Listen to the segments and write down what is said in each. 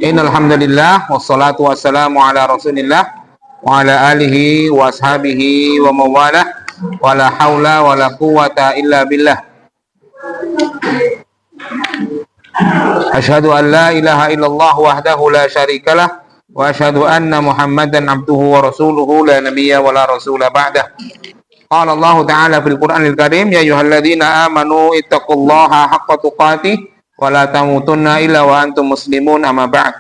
Innal hamdalillah wassalatu wassalamu ala Rasulillah wa ala alihi wa ashabihi wa mawalah wa la haula wa la quwwata illa billah. Asyhadu an la ilaha illallah wahdahu la syarikalah wa asyhadu anna Muhammadan abduhu wa rasuluhu la nabiyya wa la rasula ba'dah. Qala Allah Ta'ala fil Qur'anil Karim ya ayyuhalladzina amanu ittaqullaha haqqa tuqatih wa la tamutunna illa wa antum muslimun amma ba'd.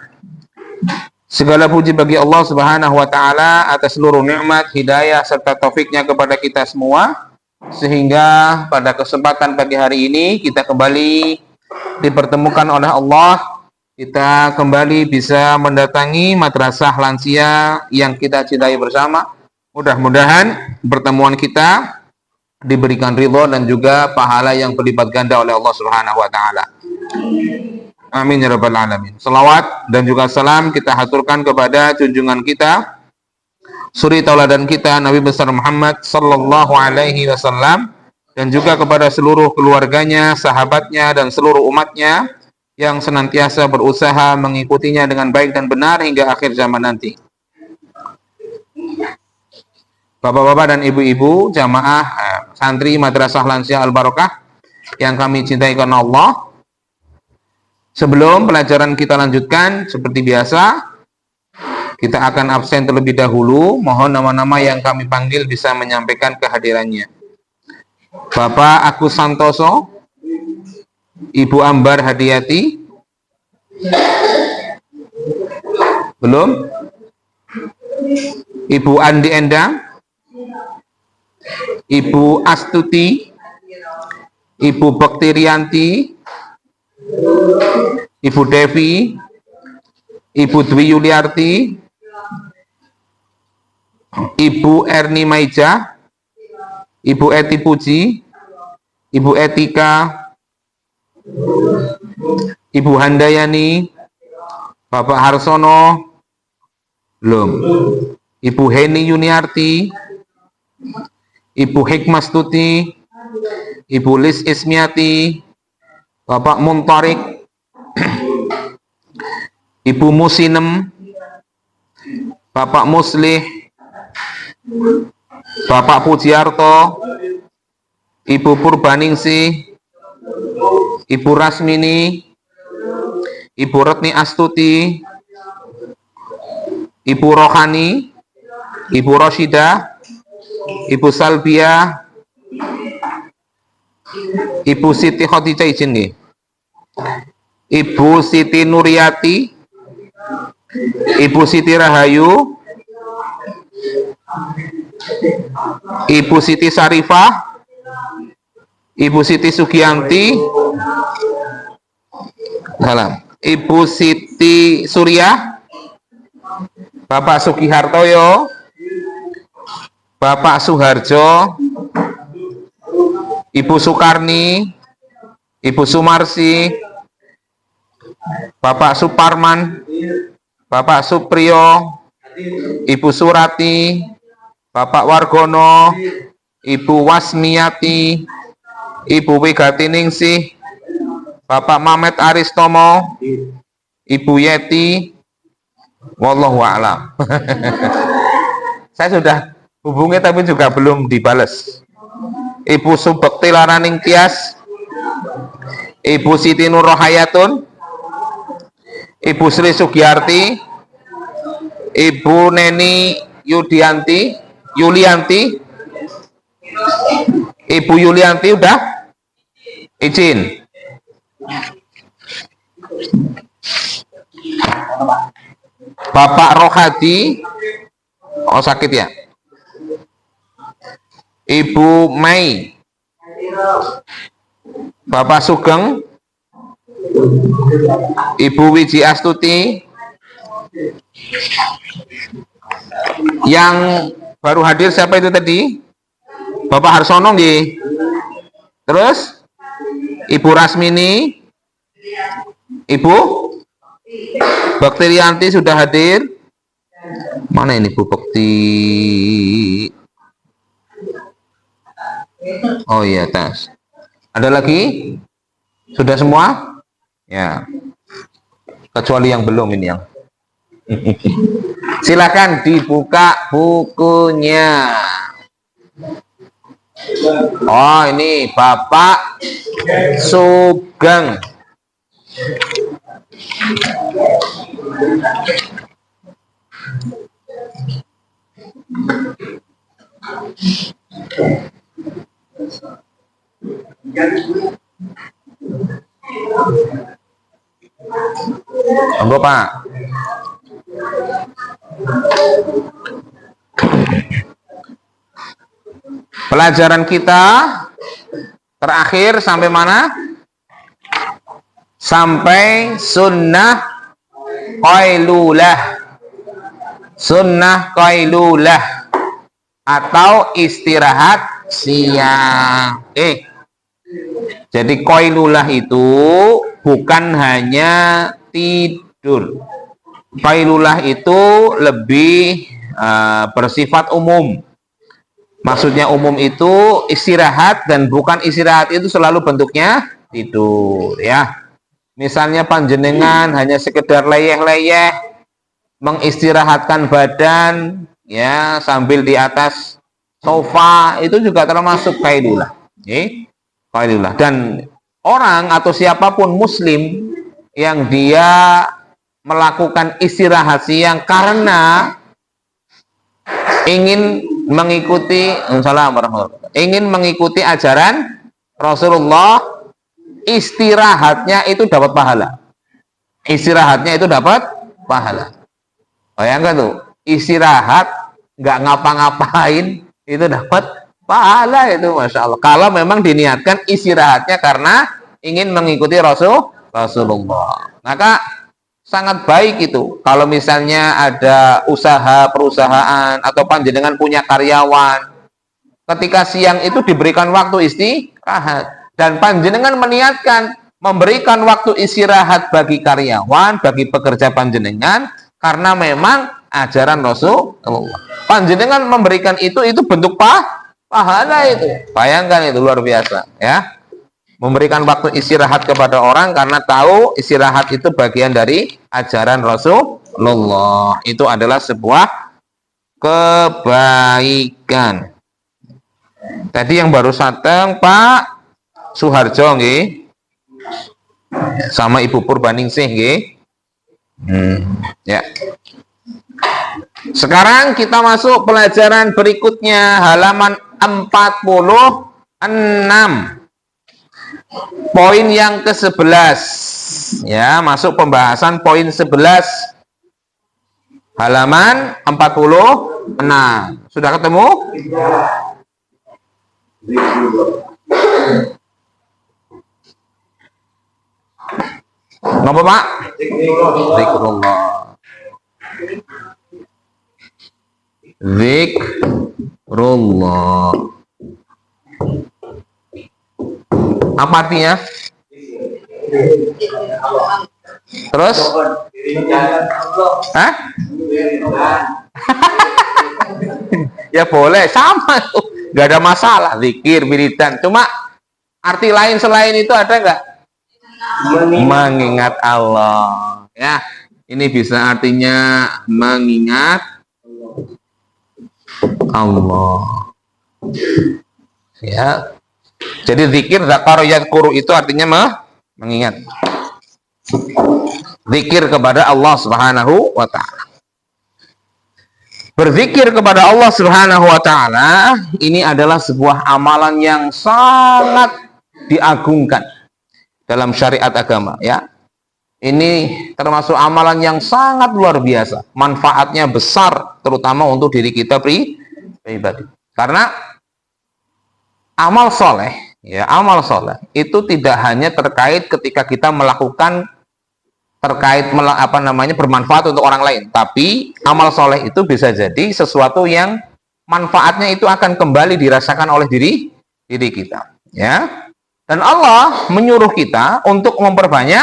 Segala puji bagi Allah Subhanahu wa taala atas seluruh nikmat, hidayah serta taufiknya kepada kita semua, sehingga pada kesempatan pagi hari ini kita kembali dipertemukan oleh Allah. Kita kembali bisa mendatangi madrasah lansia yang kita cintai bersama. Mudah-mudahan pertemuan kita diberikan ridho dan juga pahala yang berlipat ganda oleh Allah Subhanahu wa taala. Amin ya rabbal alamin. Salawat dan juga salam kita haturkan kepada junjungan kita, suri tauladan kita, Nabi besar Muhammad sallallahu alaihi wasallam, dan juga kepada seluruh keluarganya, sahabatnya, dan seluruh umatnya yang senantiasa berusaha mengikutinya dengan baik dan benar hingga akhir zaman nanti. Bapak-bapak dan ibu-ibu, jamaah santri Madrasah Lansia Al-Barokah yang kami cintai karena Allah, sebelum pelajaran kita lanjutkan, seperti biasa, kita akan absen terlebih dahulu. Mohon nama-nama yang kami panggil bisa menyampaikan kehadirannya. Bapak Agus Santoso, Ibu Ambar Hadiati, belum? Ibu Andi Endang, Ibu Astuti, Ibu Baktirianti, Ibu Devi, Ibu Dwi Yuliarti, Ibu Erni Maija, Ibu Eti Puji, Ibu Etika, Ibu Handayani, Bapak Harsono, belum. Ibu Heni Yuniarti, Ibu Hikmastuti, Ibu Lis Ismiati, Bapak Muntarik, Ibu Musinem, Bapak Muslih, Bapak Pujiarto, Ibu Purbaningsih, Ibu Rasmini, Ibu Retni Astuti, Ibu Rohani, Ibu Roshidah, Ibu Salbia, Ibu Siti Khadijah izin nih. Ibu Siti Nuriati, Ibu Siti Rahayu, Ibu Siti Sarifah, Ibu Siti Sugianti, salam. Ibu Siti Surya, Bapak Sugihartoyo, Bapak Suharjo, Ibu Sukarni, Ibu Sumarsi, Bapak Suparman, Bapak Supriyo, Ibu Surati, Bapak Wargono, Ibu Wasmiati, Ibu Wigatiningsih, Bapak Mamet Aristomo, Ibu Yeti, wallahu a'lam. Saya sudah hubungi tapi juga belum dibales. Ibu Subekti Laraning Tias, Ibu Siti Nurrohayatun, Ibu Sri Sugiyarti, Ibu Neni Yulianti, Ibu Yulianti udah izin. Bapak Rohadi, oh sakit ya. Ibu Mei, Bapak Sugeng, Ibu Wiji Astuti. Yang baru hadir siapa itu tadi? Bapak Harsono nggih. Terus Ibu Rasmini, Ibu Baktirianti sudah hadir. Mana ini Bu Bakti? Oh iya, tas. Ada lagi? Sudah semua? Ya. kecuali yang belum ini yang. Silakan dibuka bukunya. Oh, ini Bapak Sugeng. Monggo, Pak. Pelajaran kita terakhir sampai mana? Sampai sunnah qailulah. Sunnah qailulah atau istirahat siang. Jadi qailulah itu bukan hanya tidur. Qailulah itu lebih bersifat umum. Maksudnya umum itu istirahat, dan bukan istirahat itu selalu bentuknya tidur, ya. Misalnya panjenengan hanya sekedar leyeh-leyeh mengistirahatkan badan, ya, sambil di atas sofa, itu juga termasuk qailulah. Qailulah. Dan orang atau siapapun muslim yang dia melakukan istirahat siang karena ingin mengikuti ingin mengikuti ajaran Rasulullah, istirahatnya itu dapat pahala. Istirahatnya itu dapat pahala. Bayangkan tuh, istirahat nggak ngapa-ngapain itu dapat pahala itu, masya Allah. Kalau memang diniatkan istirahatnya karena ingin mengikuti Rasulullah, maka sangat baik itu. Kalau misalnya ada usaha perusahaan atau panjenengan punya karyawan, ketika siang itu diberikan waktu istirahat, dan panjenengan meniatkan memberikan waktu istirahat bagi karyawan, bagi pekerja panjenengan, karena memang ajaran Rasulullah. Panjenengan memberikan itu bentuk pahala itu. Bayangkan, itu luar biasa, ya. Memberikan waktu istirahat kepada orang karena tahu istirahat itu bagian dari ajaran Rasulullah. Itu adalah sebuah kebaikan. Tadi yang baru datang Pak Suharjo nggih, sama Ibu Purbaningsih nggih. Ya. Sekarang kita masuk pelajaran berikutnya, halaman 46. Poin yang ke-11, ya, masuk pembahasan poin 11, halaman 46. Sudah ketemu? Ngapa, Pak? Zikrullah. Zikrullah. Apa artinya? Terus? Hah? Ya boleh, sama tuh, nggak ada masalah. Zikir, wiridan. Cuma arti lain selain itu ada nggak? Mengingat Allah. Ya, ini bisa artinya mengingat Allah. Ya. Jadi zikir, zakar, yadhkuru itu artinya mengingat. Zikir kepada Allah Subhanahu wa ta'ala. Berzikir kepada Allah Subhanahu wa ta'ala ini adalah sebuah amalan yang sangat diagungkan dalam syariat agama, ya. Ini termasuk amalan yang sangat luar biasa. Manfaatnya besar terutama untuk diri kita pribadi. Karena amal soleh, ya, amal soleh itu tidak hanya terkait ketika kita melakukan bermanfaat untuk orang lain, tapi amal soleh itu bisa jadi sesuatu yang manfaatnya itu akan kembali dirasakan oleh diri kita, ya. Dan Allah menyuruh kita untuk memperbanyak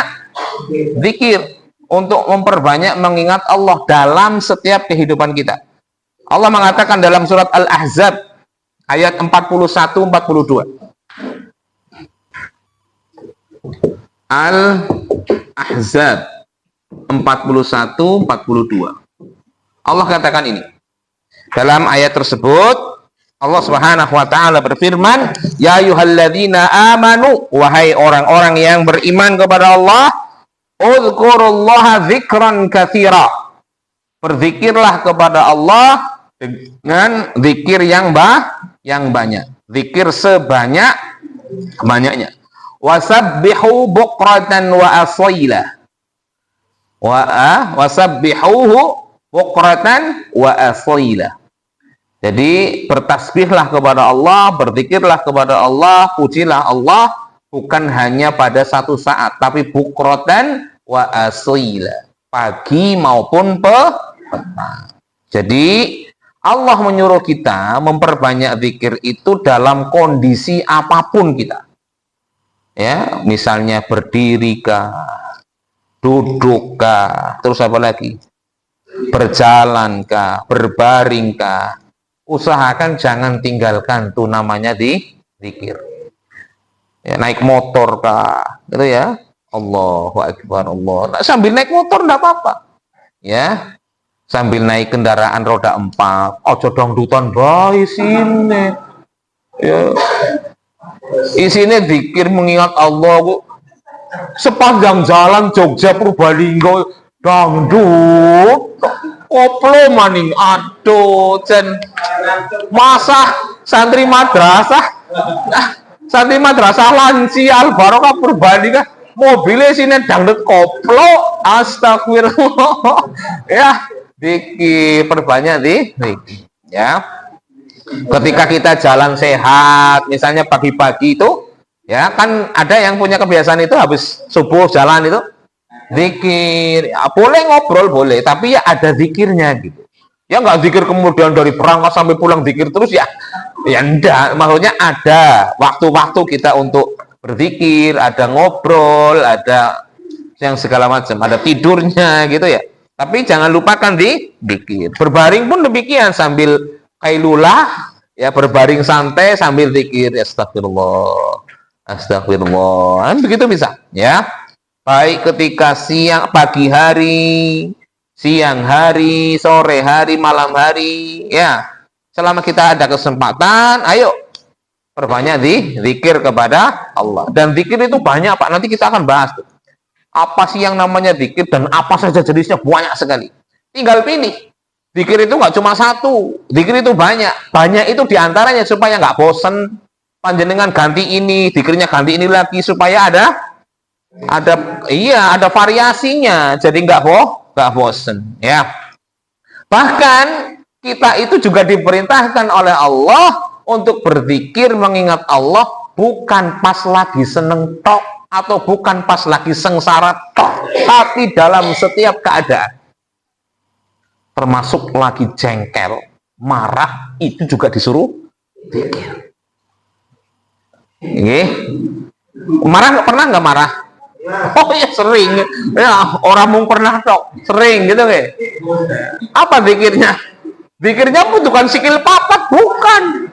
zikir, untuk memperbanyak mengingat Allah dalam setiap kehidupan kita. Allah mengatakan dalam surat Al-Ahzab ayat 41-42. Al-Ahzab 41, 42. Allah katakan ini. Dalam ayat tersebut Allah Subhanahu wa taala berfirman, "Ya ayyuhalladzina amanu, wahai orang-orang yang beriman kepada Allah, uzkurullaha dzikran katsira." Berzikirlah kepada Allah dengan zikir yang banyak. Zikir sebanyak-banyaknya. Wasabbihu bukratan wa asila. Wasabbihuhu bukratan wa asila. Jadi bertasbihlah kepada Allah, berzikirlah kepada Allah, pujilah Allah bukan hanya pada satu saat, tapi bukratan wa asila, pagi maupun petang. Jadi Allah menyuruh kita memperbanyak zikir itu dalam kondisi apapun kita. Ya, misalnya berdiri kah, duduk kah, terus apa lagi? Berjalan kah, berbaring kah. Usahakan jangan tinggalkan tuh namanya zikir. Ya, naik motor kah, gitu ya. Allahu Akbar, Allah. Nah, sambil naik motor enggak apa-apa. Ya. Sambil naik kendaraan roda 4, ojo dangdutan bae sini. Ya. Isinya zikir mengingat Allah, Bu. Sepanjang jalan Jogja Purbalingga dangdut. Koplo maning, aduh, Jen. Masa santri madrasah lansia Barokah Purbalingga mobilnya sini dangdut koplo, astagfirullah. Ya, zikir perbanyak zikir. Ya, ketika kita jalan sehat, misalnya pagi-pagi itu, ya kan ada yang punya kebiasaan itu habis subuh jalan itu zikir. Ya, boleh ngobrol boleh, tapi ya ada zikirnya gitu. Ya nggak zikir kemudian dari berangkat sampai pulang zikir terus ya enggak. Maksudnya ada waktu-waktu kita untuk berzikir, ada ngobrol, ada yang segala macam, ada tidurnya gitu ya. Tapi jangan lupakan zikir. Berbaring pun demikian, sambil kailulah, ya berbaring santai sambil zikir. Astagfirullah, astagfirullah. Begitu bisa, ya. Baik ketika pagi hari, siang hari, sore hari, malam hari, ya. Selama kita ada kesempatan, ayo perbanyak zikir kepada Allah. Dan zikir itu banyak, Pak. Nanti kita akan bahas tuh. Apa sih yang namanya zikir dan apa saja jenisnya, banyak sekali. Tinggal pilih. Zikir itu nggak cuma satu, zikir itu banyak. Banyak itu diantaranya supaya nggak bosen. Panjenengan ganti ini, zikirnya ganti ini lagi supaya ada variasinya. Jadi nggak bosen. Ya. Bahkan kita itu juga diperintahkan oleh Allah untuk berzikir mengingat Allah bukan pas lagi seneng tok atau bukan pas lagi sengsara tok, tapi dalam setiap keadaan. Termasuk lagi jengkel, marah, itu juga disuruh zikir. Nggih. Marah pernah nggak marah? Oh ya sering. Ya, orang mung pernah tok, sering gitu nggih. Apa zikirnya? Zikirnya bukan sikil papat, bukan.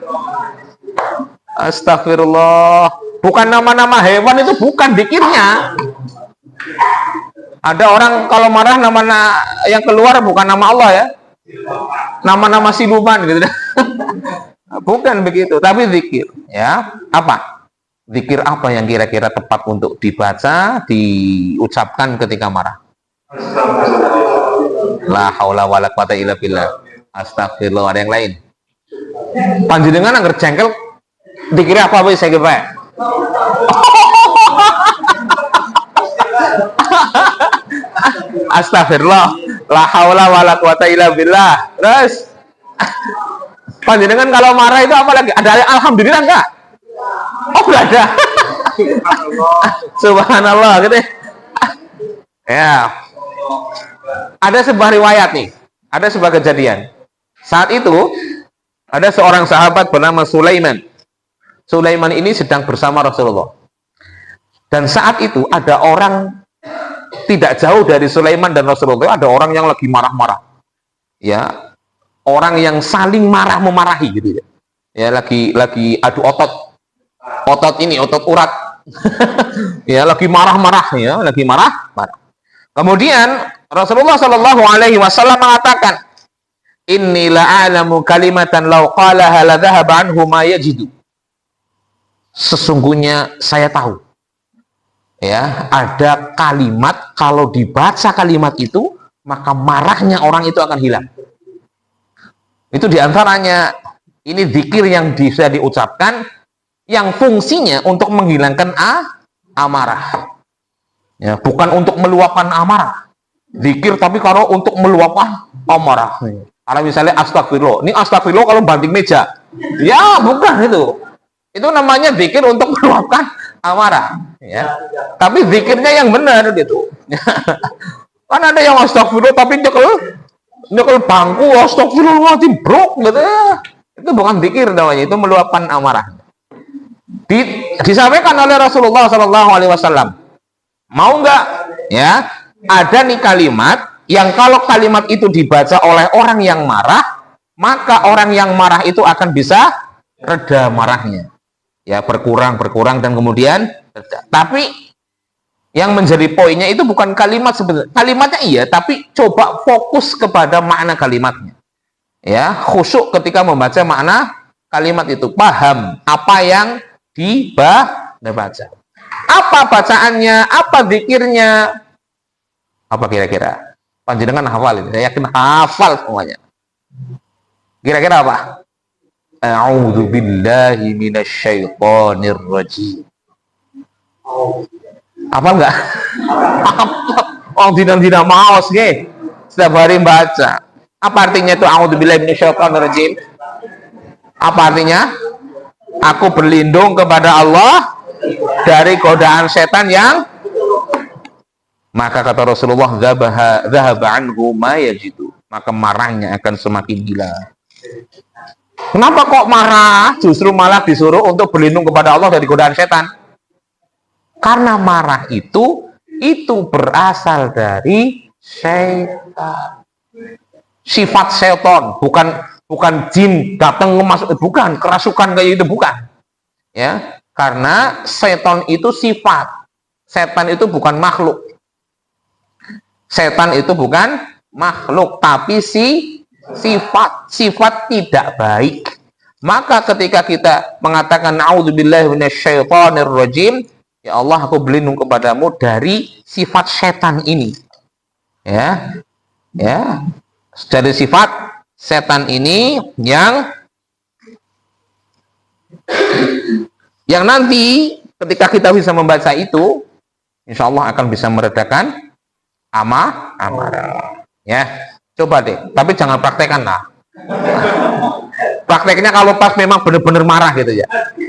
Astagfirullah. Bukan nama-nama hewan, itu bukan zikirnya. Ada orang kalau marah nama yang keluar bukan nama Allah ya. Nama-nama siluman gitu. Bukan begitu, tapi zikir, ya. Apa? Zikir apa yang kira-kira tepat untuk dibaca, diucapkan ketika marah? La haula wala quwata illa billah. Astagfirullah. Ada yang lain? Panjenengan anggar jengkel dikira apa saya kira? Astagfirullah. La haula wala quwata illa billah. Terus panjenengan kalau marah itu apa lagi? Ada alhamdulillah enggak? Oh, enggak ada. Subhanallah gitu. Ya. Ada sebuah riwayat nih. Ada sebuah kejadian. Saat itu ada seorang sahabat bernama Sulaiman. Sulaiman ini sedang bersama Rasulullah. Dan saat itu ada orang tidak jauh dari Sulaiman dan Rasulullah, ada orang yang lagi marah-marah. Ya. Orang yang saling marah-memarahi gitu ya. Ya, lagi adu otot. Otot ini, otot urat. Ya, lagi marah-marah ya, lagi marah-marah. Kemudian Rasulullah Shallallahu Alaihi Wasallam mengatakan, Inni la'alamu kalimatan law qalaha la dhahaba anhu ma yajidu. Sesungguhnya saya tahu, ya, ada kalimat kalau dibaca kalimat itu maka marahnya orang itu akan hilang. Itu diantaranya ini zikir yang bisa diucapkan yang fungsinya untuk menghilangkan amarah, ya, bukan untuk meluapkan amarah. Zikir tapi kalau untuk meluapkan amarah. Kalau misalnya astagfirullah, ini astagfirullah kalau banting meja, ya bukan itu. Itu namanya zikir untuk meluapkan amarah, ya. Tapi zikirnya yang benar gitu. Kan ada yang astagfirullah tapi nyekel bangku, astagfirullahaladzim, brok gitu. Itu bukan zikir namanya, itu meluapkan amarah. Disampaikan oleh Rasulullah SAW. Mau nggak? Ya, ada nih kalimat yang kalau kalimat itu dibaca oleh orang yang marah, maka orang yang marah itu akan bisa reda marahnya. Ya, berkurang dan kemudian reda. Tapi yang menjadi poinnya itu bukan kalimat sebenarnya. Kalimatnya iya, tapi coba fokus kepada makna kalimatnya. Ya, khusyuk ketika membaca makna kalimat itu, paham apa yang dibaca. Apa bacaannya, apa zikirnya, apa kira-kira? Panjenengan hafal ini, saya yakin hafal semuanya. Kira-kira apa? A'udzu billahi minasyaitonir rajim. Apa enggak? Oh, tidak maos nggih. Setiap hari baca. Apa artinya itu a'udzu billahi minasyaitonir rajim? Apa artinya? Aku berlindung kepada Allah dari godaan setan yang, maka kata Rasulullah, dhahaba anhu ma yajidu, maka marahnya akan semakin hilang. Kenapa kok marah? Justru malah disuruh untuk berlindung kepada Allah dari godaan setan. Karena marah itu berasal dari setan. Sifat setan, bukan jin datang masuk, bukan kerasukan kayak itu, bukan. Ya, karena setan itu sifat. Setan itu bukan makhluk. Setan itu bukan makhluk, tapi sifat tidak baik. Maka ketika kita mengatakan a'udzubillahi minasyaitonir rajim, ya Allah, aku berlindung kepadamu dari sifat setan ini. Ya. Dari sifat setan ini yang nanti ketika kita bisa membaca itu, insya Allah akan bisa meredakan amarah. Ya, coba deh. Tapi jangan praktekkan lah. Prakteknya kalau pas memang benar-benar marah gitu ya.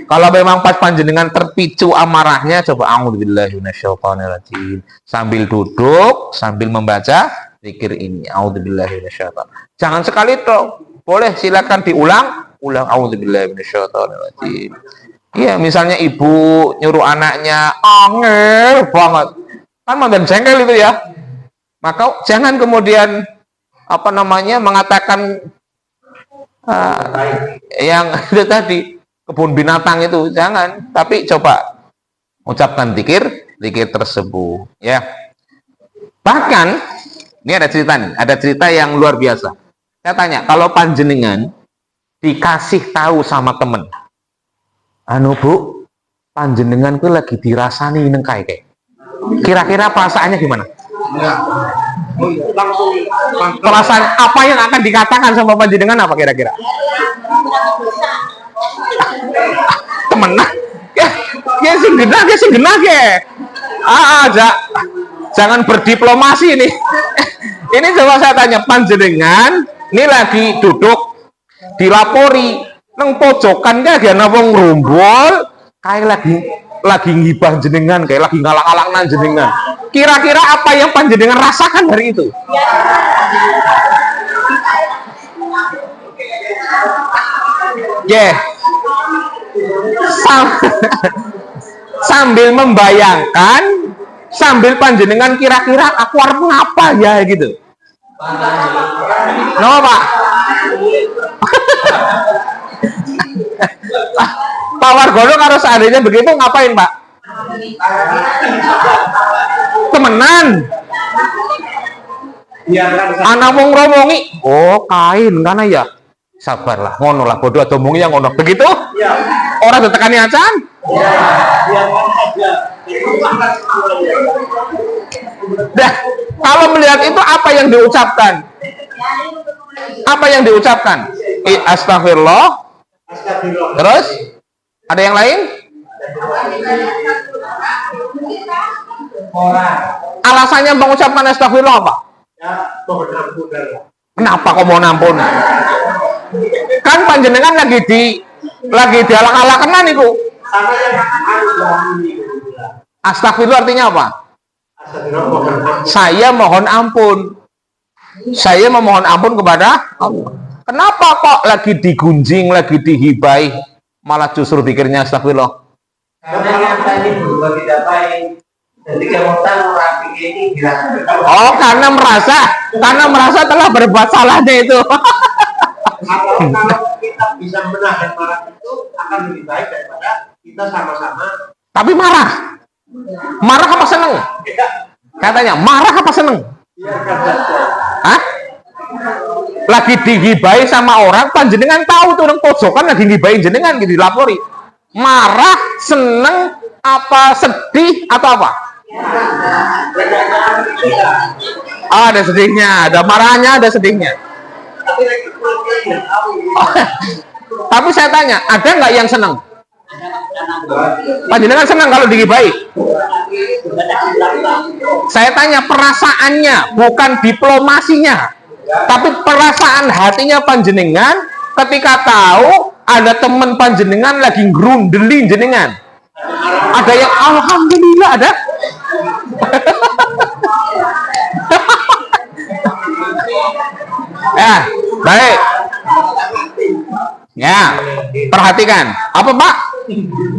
Kalau memang pas panjenengan terpicu amarahnya, coba a'udzubillahi minasyaitonirrajim. Sambil duduk, sambil membaca zikir ini. A'udzubillahi minasyaitonir. Jangan sekali toh. Boleh silakan ulang a'udzubillahi minasyaitonirrajim. Iya, misalnya ibu nyuruh anaknya angel banget. Kan mantan jengkel itu ya. Maka jangan kemudian mengatakan yang itu tadi, kebun binatang itu, jangan. Tapi coba ucapkan zikir tersebut, ya. Bahkan ini ada cerita yang luar biasa. Saya tanya, kalau panjenengan dikasih tahu sama temen, Bu, panjenengan ku lagi dirasani nengkai kayak, kira-kira perasaannya gimana? Perasaan apa yang akan dikatakan sama panjenengan, apa kira-kira? Temenan ya sih genah ya. Jangan berdiplomasi nih. Ini coba saya tanya, panjenengan ini lagi duduk dilapori nang pojokan kayak ana wong ngrumbul kayak lagi ngibah jenengan, kayak lagi ngalang-alang jenengan. Kira-kira apa yang panjenengan rasakan dari itu? Sambil membayangkan, sambil panjenengan kira-kira aku harus ngapa ya gitu. Kenapa, Pak? Pak Wargono kalau seandainya begitu ngapain, Pak? Temenan. Anak mau ngomongi, oh kain karena ya sabarlah, ngono lah bodoh atau ngomongi yang ngono begitu. Orang tetekani acan. Nah, kalau melihat itu apa yang diucapkan? Apa yang diucapkan? Astagfirullah. Terus ada yang lain? Alasannya mengucapkan astagfirullah apa? Kenapa kok mau ampun? Kan panjenengan lagi dialang-alangkenan niku. Astagfirullah artinya apa? Saya mohon ampun. Saya memohon ampun kepada Allah. Kenapa kok lagi digunjing, lagi dihibai, malah justru pikirnya astagfirullah? Oh, karena merasa telah berbuat salahnya itu. Kalau kita bisa menahan marah itu akan lebih baik daripada kita sama-sama. Tapi marah apa seneng? Katanya marah apa seneng? Hah? Lagi digibai sama orang, panjenengan tahu tuh orang pojokan lagi ngibain jenengan gitu dilapori. Marah, seneng, apa sedih atau apa? Oh, ada sedihnya, ada marahnya, ada sedihnya. Tapi saya tanya, ada nggak yang seneng? Panjenengan senang kalau digibai? Saya tanya perasaannya, bukan diplomasinya, tapi perasaan hatinya panjenengan ketika tahu ada teman panjenengan lagi ngerundelin jenengan. Ada yang alhamdulillah ada. Ya, baik. Ya, perhatikan. Apa Pak?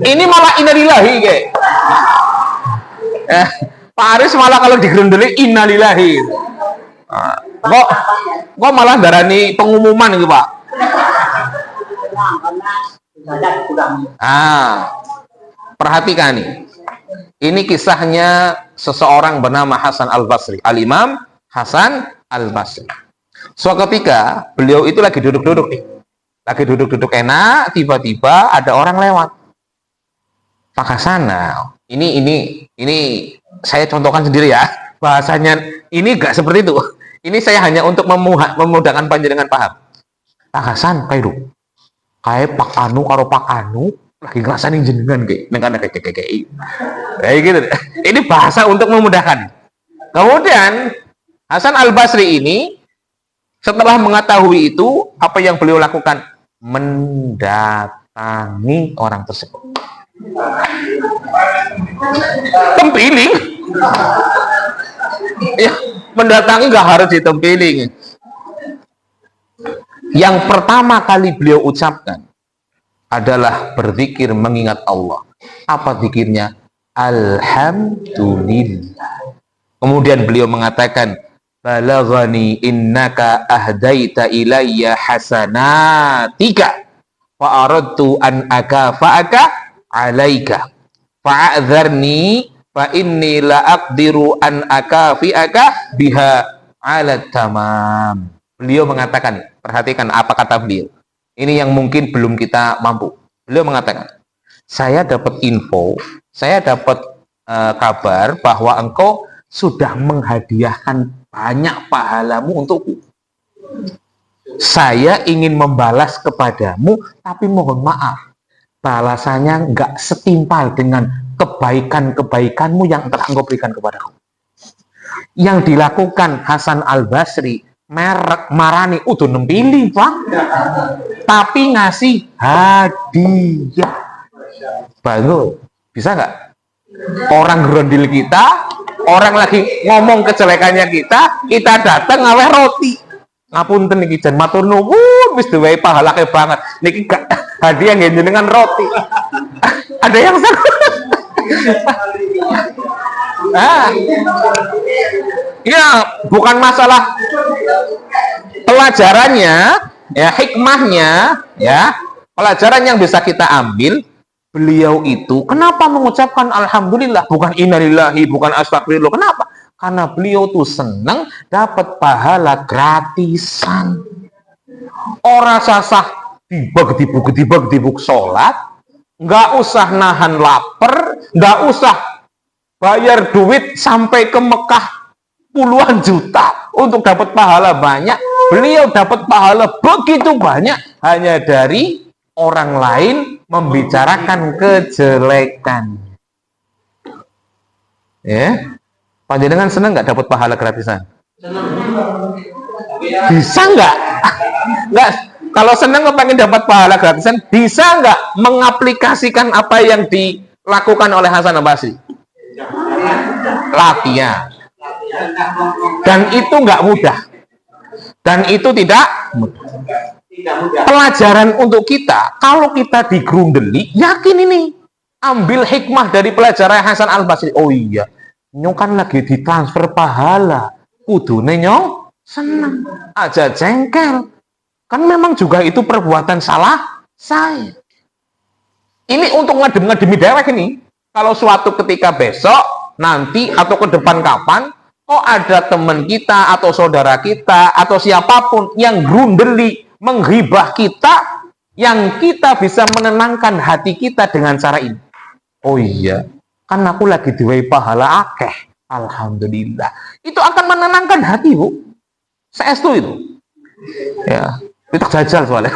Ini malah innalillahi kayak. Pak Aris malah kalau digerundeli innalillahi. Kok malah darani pengumuman gitu Pak? Perhatikan nih. Ini kisahnya seseorang bernama Hasan Al-Basri. Al-Imam Hasan Al-Basri. Suatu ketika beliau itu lagi duduk-duduk nih. Lagi duduk-duduk enak, tiba-tiba ada orang lewat. Maka sana, ini saya contohkan sendiri ya. Bahasanya ini gak seperti itu. Ini saya hanya untuk memudahkan panjenengan paham. Pak Hasan, kayak Pak Anu karo Pak Anu lagi ngerasain jenengan kayak gitu. Ini bahasa untuk memudahkan. Kemudian Hasan Al-Basri ini setelah mengetahui itu, apa yang beliau lakukan? Mendatangi orang tersebut. Tempiling. Ya, mendatangi nggak harus ditempiling. Yang pertama kali beliau ucapkan adalah berzikir mengingat Allah. Apa zikirnya? Alhamdulillah. Kemudian beliau mengatakan, balaghani innaka ahdaita ilayya hasanatika wa aradtu an akafa'aka alaika fa'adzarni fa inni la aqdiru an akafi'aka biha ala tamam. Beliau mengatakan, perhatikan apa kata beliau. Ini yang mungkin belum kita mampu. Beliau mengatakan, saya dapat info, saya dapat kabar bahwa engkau sudah menghadiahkan banyak pahalamu untukku. Saya ingin membalas kepadamu, tapi mohon maaf, balasannya nggak setimpal dengan kebaikan-kebaikanmu yang telah engkau berikan kepadaku. Yang dilakukan Hasan Al-Basri, merek marani udah nempili Pak, tapi ngasih hadiah. Bagus, bisa nggak? Orang gerondil kita, orang lagi ngomong kejelekannya kita datang ngaweh roti. Ngapunten niki jan matur nuwun wis duwe pahala ke banget. Niki gak hadiah nggih jenengan roti. Ada yang ya, bukan masalah pelajarannya, ya hikmahnya, ya pelajaran yang bisa kita ambil. Beliau itu kenapa mengucapkan alhamdulillah, bukan innalillahi, bukan astagfirullah? Kenapa? Karena beliau tuh seneng dapat pahala gratisan. Orang sasah dibag sholat, nggak usah nahan lapar, nggak usah bayar duit sampai ke Mekah puluhan juta untuk dapat pahala banyak. Beliau dapat pahala begitu banyak hanya dari orang lain membicarakan kejelekan. Ya, panjenengan senang nggak dapat pahala gratisan? Bisa nggak? Nggak. Kalau senang pengen dapat pahala gratisan, bisa nggak mengaplikasikan apa yang dilakukan oleh Hasan Al-Basri? Latihan. Dan itu nggak mudah. Dan itu tidak mudah. Pelajaran untuk kita, kalau kita digerundeli, yakin ini. Ambil hikmah dari pelajaran Hasan Al-Basri. Oh iya, nyong kan lagi ditransfer pahala. Kudune nyong senang. Aja jengkel. Kan memang juga itu perbuatan salah saya. Ini untuk ngedemi dewek ini. Kalau suatu ketika besok, nanti, atau ke depan kapan, kok ada teman kita, atau saudara kita, atau siapapun yang grundeli, menghibah kita, yang kita bisa menenangkan hati kita dengan cara ini. Oh iya, kan aku lagi diwai pahala akeh. Alhamdulillah. Itu akan menenangkan hati, Bu. Saestu itu. Ya, itu jajal soalnya.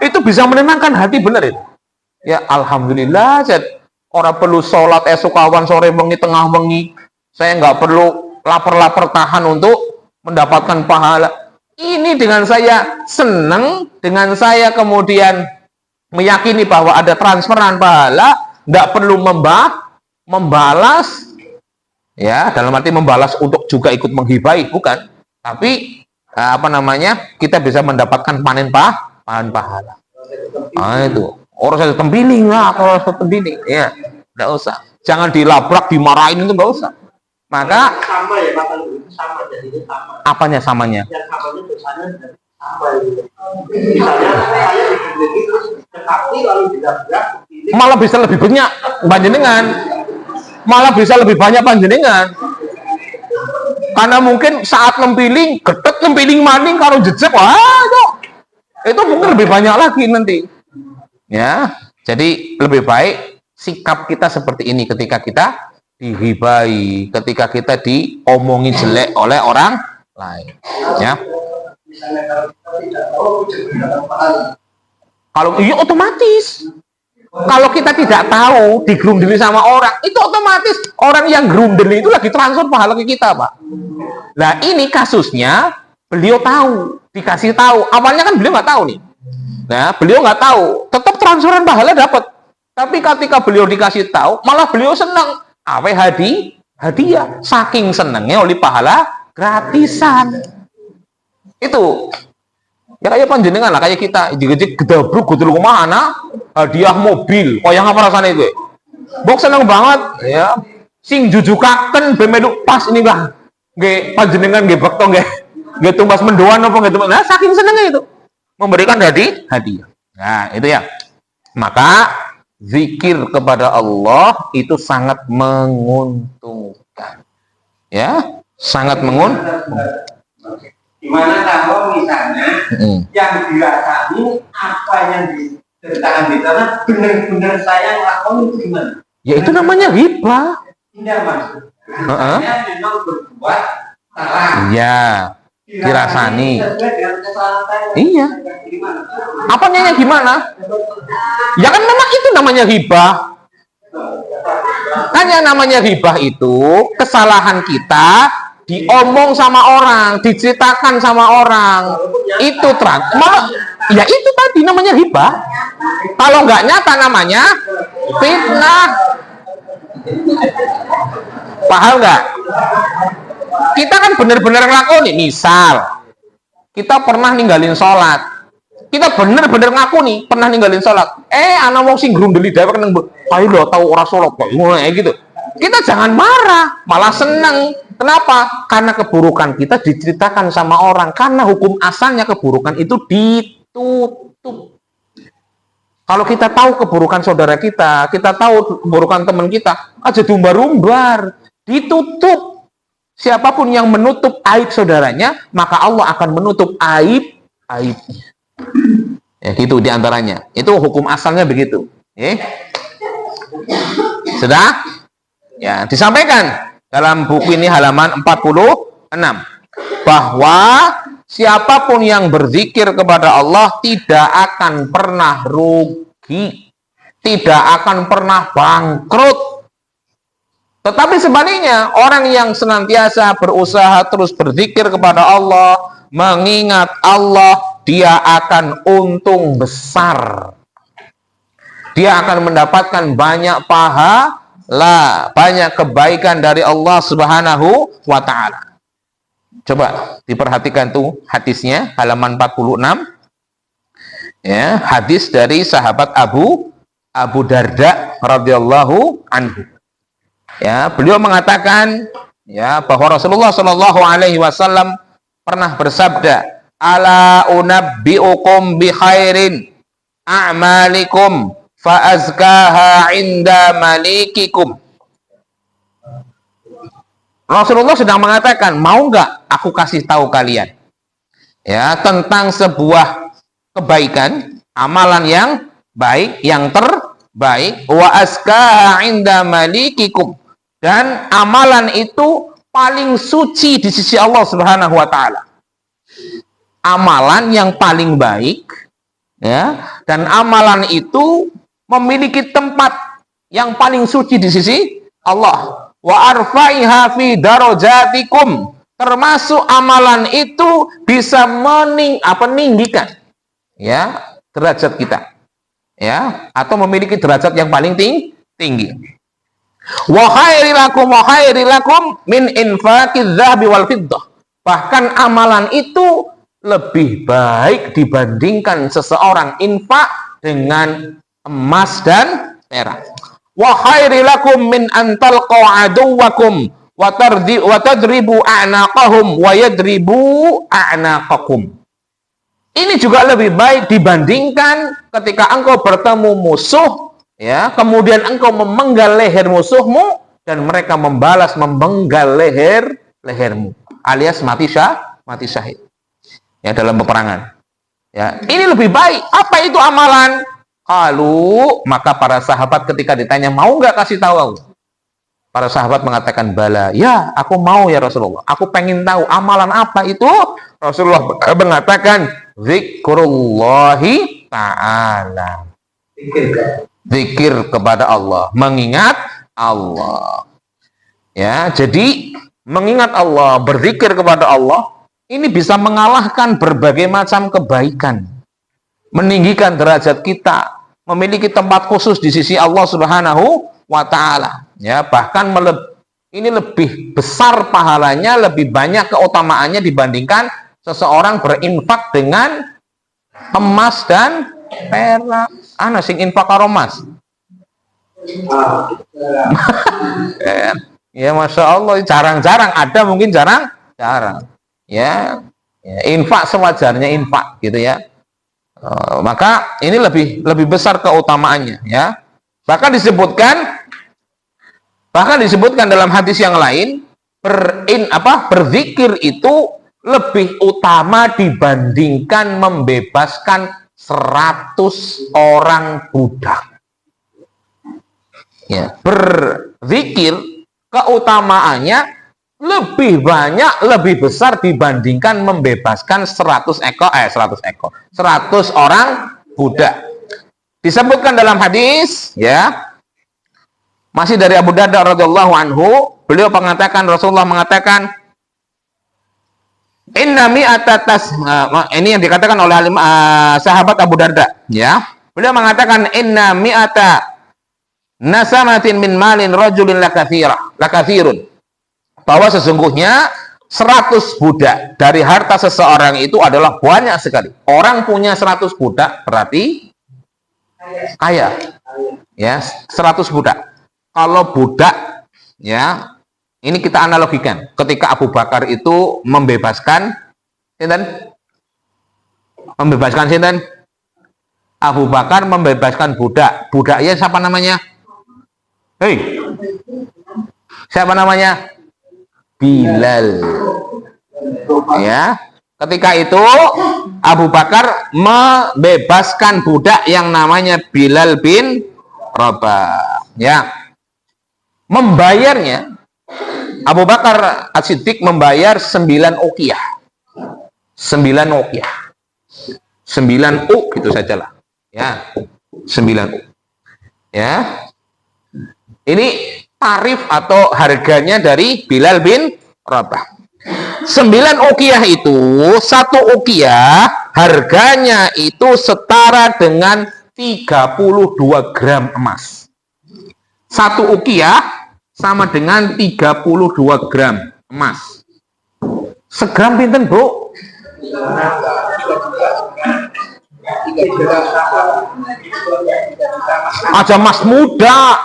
Itu bisa menenangkan hati, bener itu. Ya, alhamdulillah. Orang perlu sholat esok awan sore wengi tengah wengi. Saya nggak perlu lapar-lapar tahan untuk mendapatkan pahala. Ini dengan saya senang, dengan saya kemudian meyakini bahwa ada transferan pahala, nggak perlu membalas, ya, dalam arti membalas untuk juga ikut menghibai, bukan. Tapi kita bisa mendapatkan panen pahala. Nah, itu orang saya tembiling lah, kalau saya tembiling, ya, nggak usah. Jangan dilabrak, dimarahin, itu nggak usah. Maka sama ya, sama jadinya sama. Apanya samanya? Yang samanya dosanya sama gitu. Misalnya saya digendeli terus tetapi lalu dilabrak malah bisa lebih banyak panjenengan. Malah bisa lebih banyak panjenengan. Karena mungkin saat lempiling, getet lempiling maning kalau jejak, wah itu mungkin lebih banyak lagi nanti. Ya, jadi lebih baik sikap kita seperti ini ketika kita dihibai, ketika kita diomongin jelek oleh orang lain. Ya. Kalau iya otomatis. Kalau kita tidak tahu digerundeli sama orang, itu otomatis orang yang gerundeli itu lagi transfer pahala ke kita, Pak. Nah, ini kasusnya beliau tahu, dikasih tahu. Awalnya kan beliau nggak tahu nih. Nah, beliau nggak tahu, tetap transferan pahala dapat. Tapi ketika beliau dikasih tahu, malah beliau senang. Awe hadiah, saking senengnya oleh pahala gratisan. Itu ya kayak panjenengan lah, kayak kita dikejek gedabruk gudul kemana, hadiah mobil, yang apa rasanya itu? Bok seneng banget, ya. Sing jujukaken bemelu pas ini lah, nggak panjenengan nggak bekto nggak tumbas mendoan apa nggak tumbas. Nah, saking senengnya itu memberikan hadiah. Nah, itu ya. Maka zikir kepada Allah itu sangat menguntungkan. Ya, sangat menguntungkan. Gimana kalau misalnya yang dirasani apa yang diceritakan di sana benar-benar saya ngelakuin itu gimana? Ya itu namanya hibah. Tidak, Mas. Saya memang berbuat salah. Iya, dirasani. Iya. Apanya yang gimana? Ya kan memang itu namanya hibah. Hanya namanya hibah itu kesalahan kita diomong sama orang, diceritakan sama orang. Itu ya itu tadi namanya hibah. Kalau nggak nyata namanya fitnah. Paham nggak? Kita kan benar-benar ngelakuin nih. Misal kita pernah ninggalin sholat. Kita bener-bener ngaku nih pernah ninggalin sholat. Anak wong sing grundeli dewek nang ayo lo tahu orang sholat kok gitu. Kita jangan marah, malah seneng. Kenapa? Karena keburukan kita diceritakan sama orang. Karena hukum asalnya keburukan itu ditutup. Kalau kita tahu keburukan saudara kita tahu keburukan teman kita, aja diumbar-umbar, ditutup. Siapapun yang menutup aib saudaranya, maka Allah akan menutup aibnya. Ya, gitu diantaranya. Itu hukum asalnya begitu. Sudah? Ya, disampaikan dalam buku ini halaman 46 bahwa siapapun yang berzikir kepada Allah tidak akan pernah rugi, tidak akan pernah bangkrut. Tetapi sebaliknya, orang yang senantiasa berusaha terus berzikir kepada Allah, mengingat Allah, dia akan untung besar. Dia akan mendapatkan banyak pahala, banyak kebaikan dari Allah Subhanahu wa Ta'ala. Coba diperhatikan tuh hadisnya, halaman 46. Ya, hadis dari sahabat Abu Darda radhiyallahu anhu. Ya, beliau mengatakan ya bahwa Rasulullah Shallallahu alaihi wasallam pernah bersabda, "Ala unabbiukum bi khairin a'malikum fa azkaha 'inda malikikum." Rasulullah sedang mengatakan, "Mau nggak aku kasih tahu kalian ya tentang sebuah kebaikan, amalan yang baik, yang terbaik, wa azkaha 'inda malikikum." Dan amalan itu paling suci di sisi Allah Subhanahu wa Ta'ala. Amalan yang paling baik, ya, dan amalan itu memiliki tempat yang paling suci di sisi Allah. Wa arfa'iha fi darajatikum. Termasuk amalan itu bisa meninggikan, ya, derajat kita, ya, atau memiliki derajat yang paling tinggi. Wa khairilakum min infaqiz zahabi wal fiddah. Bahkan amalan itu lebih baik dibandingkan seseorang infak dengan emas dan perak. Wa khairilakum min antalqu aduwakum wa tadribu a'naqahum wa yadribu a'naqakum. Ini juga lebih baik dibandingkan ketika engkau bertemu musuh, ya, kemudian engkau memenggal leher musuhmu dan mereka membalas memenggal lehermu, alias mati syahid, ya, dalam peperangan. Ya, ini lebih baik. Apa itu amalan? Lalu maka para sahabat ketika ditanya, mau nggak kasih tahu aku? Para sahabat mengatakan, bala, ya, aku mau ya Rasulullah. Aku pengen tahu amalan apa itu. Rasulullah mengatakan, zikrullahi ta'ala. Zikir kepada Allah, mengingat Allah. Ya, jadi mengingat Allah, berzikir kepada Allah, ini bisa mengalahkan berbagai macam kebaikan, meninggikan derajat kita, memiliki tempat khusus di sisi Allah Subhanahu wa Ta'ala. Ya, bahkan ini lebih besar pahalanya, lebih banyak keutamaannya dibandingkan seseorang berinfak dengan emas dan perak. Ana sing infak karo emas. Ya, Masya Allah, jarang-jarang ada, mungkin jarang. Ya, infak sewajarnya infak, gitu ya. Maka ini lebih besar keutamaannya, ya. Bahkan disebutkan dalam hadis yang lain, berzikir itu lebih utama dibandingkan membebaskan 100 orang budak. Ya, berzikir keutamaannya lebih banyak, lebih besar dibandingkan membebaskan 100 orang budak. Disebutkan dalam hadis, ya, masih dari Abu Darda radhiyallahu anhu, beliau mengatakan, Rasulullah mengatakan, inna mi'atatas, ini yang dikatakan oleh sahabat Abu Darda, ya. Beliau mengatakan, inna mi'ata nasamatin min malin rajulin lakathirun. Bahwa sesungguhnya 100 budak dari harta seseorang itu adalah banyak sekali. Orang punya 100 budak berarti kaya. Ya, 100 budak. Kalau budak, ya, ini kita analogikan. Ketika Abu Bakar itu membebaskan Abu Bakar membebaskan budak. Budaknya siapa namanya? Hei, siapa namanya? Bilal. Ya, ketika itu Abu Bakar membebaskan budak yang namanya Bilal bin Rabah. Ya, membayarnya Abu Bakar As-Siddiq membayar 9 uqiyah. 9 uqiyah. 9 gitu sajalah. Ya, 9 Ya. Ini tarif atau harganya dari Bilal bin Rabah. 9 uqiyah itu, 1 uqiyah harganya itu setara dengan 32 gram emas. 1 uqiyah sama dengan 32 gram emas. Segram pinten, Bu? Aja mas muda.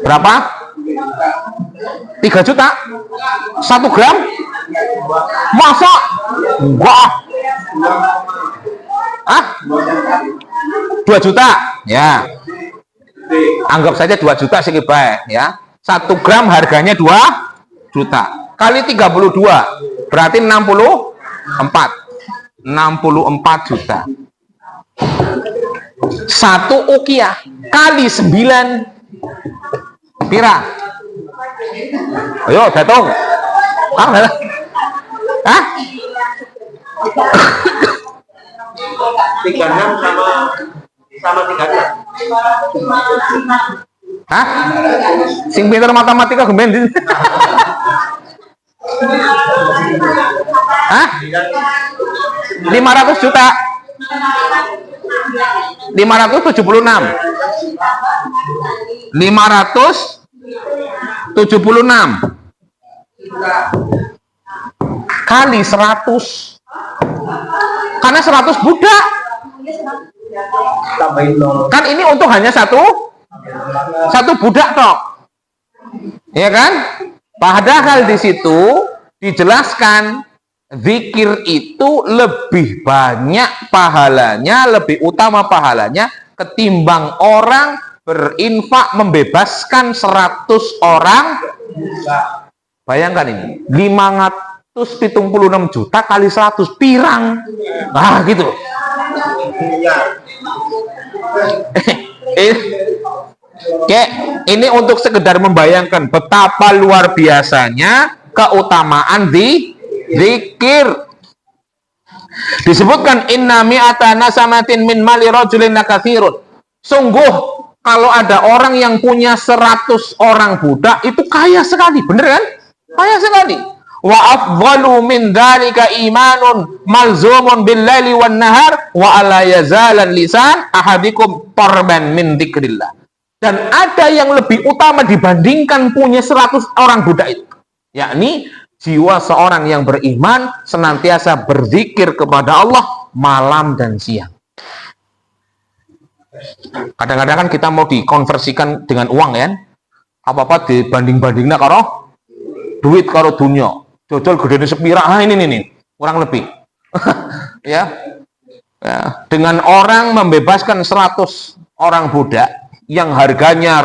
Berapa? 3 juta? 1 gram? Masa? Enggak. Ah? 2 juta? Ya. Anggap saja 2 juta sih baik ya. 1 gram harganya 2 juta. Kali 32 berarti 64 juta. 1 uqiyah kali 9 pira? Ayo datung. Hah? 36 sama 36. Hah? Sing pinter matematika gemben. Hah? 500 juta. 576. 576 kali 100. Karena 100 budak. Kan ini untung hanya satu budak toh. Ya kan? Padahal di situ dijelaskan zikir itu lebih banyak pahalanya, lebih utama pahalanya ketimbang orang berinfak membebaskan 100 orang. Bayangkan ini, 576 juta kali 100 pirang. Nah, gitu. Oke, ini untuk sekedar membayangkan betapa luar biasanya keutamaan di zikir. Disebutkan inna mi'ata nasamatin min mali rajulin lakatsirun. Sungguh kalau ada orang yang punya 100 orang budak itu kaya sekali, bener kan? Kaya sekali. Wa afdalu min dzalika imanun malzumun bil laili wan nahar wa ala yazalan lisan ahadikum qarban min dzikrillah. Dan ada yang lebih utama dibandingkan punya 100 orang budak itu, yakni jiwa seorang yang beriman senantiasa berzikir kepada Allah malam dan siang. Kadang-kadang kan kita mau dikonversikan dengan uang ya, apa-apa dibanding-bandingnya karo duit karo dunia. Jojol gedene sepira, ini kurang lebih. ya. Dengan orang membebaskan 100 orang budak yang harganya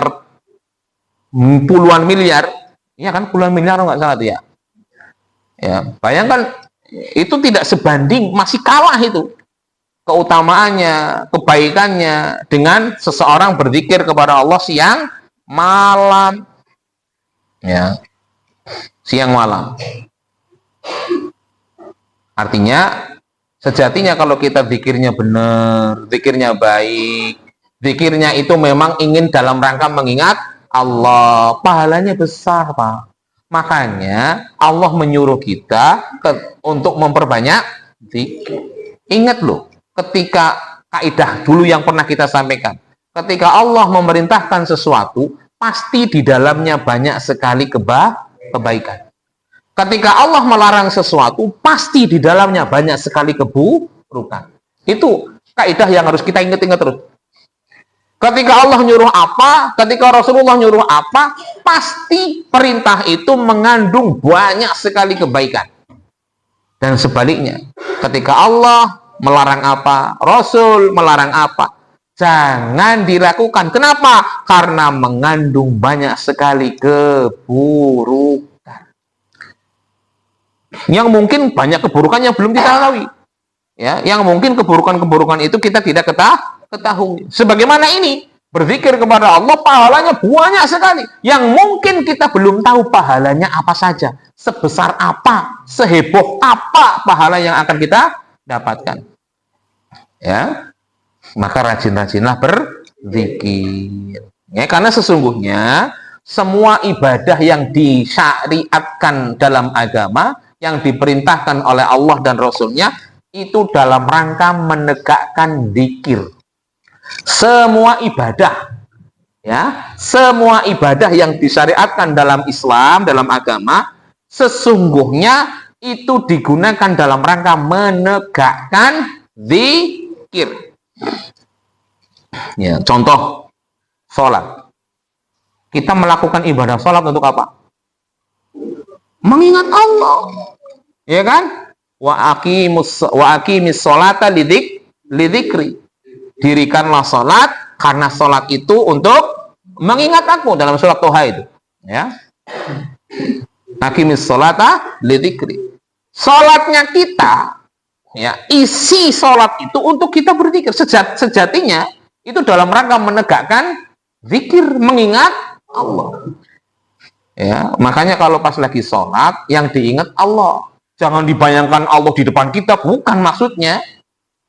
puluhan miliar, ya kan, puluhan miliar nggak salah tuh ya. Ya, bayangkan itu tidak sebanding, masih kalah itu keutamaannya, kebaikannya dengan seseorang berzikir kepada Allah siang malam. Ya. Siang malam. Artinya sejatinya kalau kita zikirnya benar, zikirnya baik, zikirnya itu memang ingin dalam rangka mengingat Allah, pahalanya besar, Pak. Makanya Allah menyuruh kita untuk memperbanyak zikir. Ingat loh, ketika kaidah dulu yang pernah kita sampaikan, ketika Allah memerintahkan sesuatu, pasti di dalamnya banyak sekali kebaikan. Ketika Allah melarang sesuatu, pasti di dalamnya banyak sekali keburukan. Itu kaidah yang harus kita ingat-ingat terus. Ketika Allah nyuruh apa, ketika Rasulullah nyuruh apa, pasti perintah itu mengandung banyak sekali kebaikan. Dan sebaliknya, ketika Allah melarang apa, Rasul melarang apa. Jangan dilakukan. Kenapa? Karena mengandung banyak sekali keburukan. Yang mungkin banyak keburukan yang belum kita ketahui. Ya, yang mungkin keburukan-keburukan itu kita tidak ketahui. Sebagaimana ini, berzikir kepada Allah pahalanya banyak sekali. Yang mungkin kita belum tahu pahalanya apa saja. Sebesar apa, seheboh apa pahala yang akan kita dapatkan. Ya, maka rajin-rajinlah berzikir. Ya, karena sesungguhnya semua ibadah yang disyariatkan dalam agama, yang diperintahkan oleh Allah dan Rasulnya, itu dalam rangka menegakkan zikir. Semua ibadah, ya, semua ibadah yang disyariatkan dalam Islam, dalam agama, sesungguhnya itu digunakan dalam rangka menegakkan zikir. Ya, contoh sholat. Kita melakukan ibadah sholat untuk apa? Mengingat Allah, ya kan? Wa aqimis sholata lidzikri. Dirikanlah sholat karena sholat itu untuk mengingat aku, dalam surat Toha itu. Ya. Aqimis sholata lidzikri. Sholatnya kita, ya, isi sholat itu untuk kita berzikir. Sejatinya itu dalam rangka menegakkan zikir, mengingat Allah. Ya, makanya kalau pas lagi sholat yang diingat Allah. Jangan dibayangkan Allah di depan kita, bukan maksudnya.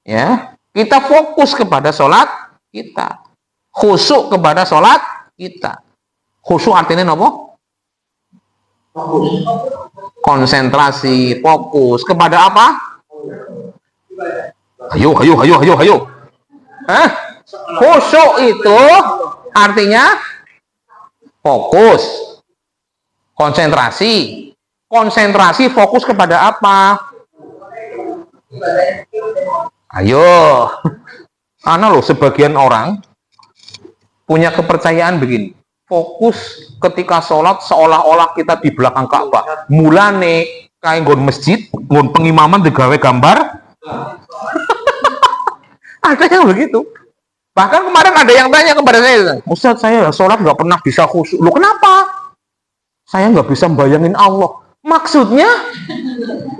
Ya, kita fokus kepada sholat kita, khusyuk kepada sholat kita. Khusyuk artinya apa? Konsentrasi, fokus kepada apa? Ayo. Khusyuk itu artinya fokus, konsentrasi. Konsentrasi fokus kepada apa? Ayo. Karena loh, sebagian orang punya kepercayaan begini. Fokus ketika sholat seolah-olah kita di belakang Ka'bah. Mulane kayak nggon masjid, nggon pengimaman digawe gambar. Ada yang begitu. Bahkan kemarin ada yang tanya kepada saya, Ustaz, saya sholat nggak pernah bisa khusyuk. Loh, kenapa? Saya nggak bisa membayangin Allah. Maksudnya,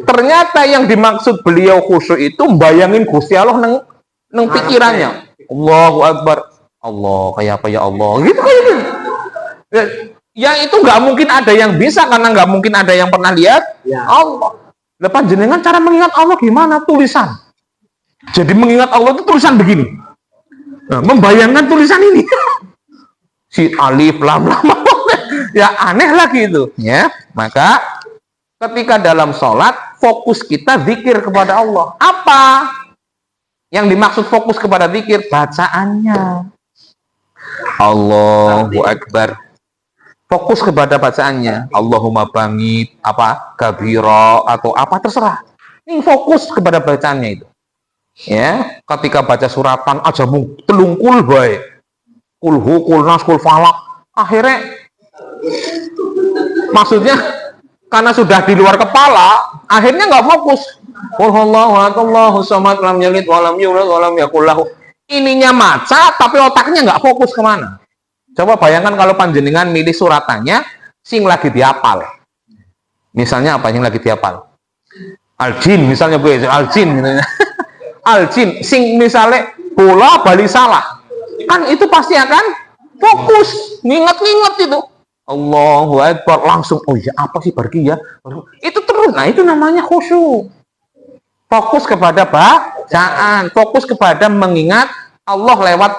ternyata yang dimaksud beliau khusyuk itu membayangin Gusti Allah neng pikirannya. Allahu Akbar. Allah, kayak apa ya Allah? Gitu kayak gitu. Yang itu nggak mungkin ada yang bisa, karena nggak mungkin ada yang pernah lihat Allah. Lepas jenengan cara mengingat Allah gimana? Tulisan. Jadi mengingat Allah itu tulisan begini. Nah, membayangkan tulisan ini. Si alif lam lam. Ya aneh lagi itu. Ya, maka ketika dalam sholat, fokus kita zikir kepada Allah. Apa yang dimaksud fokus kepada zikir? Bacaannya. Allahu Akbar. Fokus kepada bacaannya. Allahumma bangit, apa, kabiro, atau apa, terserah. Ini fokus kepada bacaannya itu. Ya, ketika baca suratan aja telungkul baik. Kulhu, kulnas, kulfalak. Akhirnya, maksudnya, karena sudah di luar kepala, akhirnya nggak fokus. Allahu samad lam yalid walam yulad walam yakul lahu. Ininya maca, tapi otaknya nggak fokus kemana. Coba bayangkan kalau panjenengan milih suratannya, sing lagi dihafal. Misalnya apa yang lagi dihafal? Al-Jin, misalnya Bu, Al-Jin. Al-Jin, sing misalnya bola bali salah. Kan itu pasti akan fokus, nginget-nginget itu. Allahu Akbar, langsung, oh ya apa sih pergi ya? Itu terus, nah itu namanya khusyuk. Fokus kepada bacaan, fokus kepada mengingat Allah lewat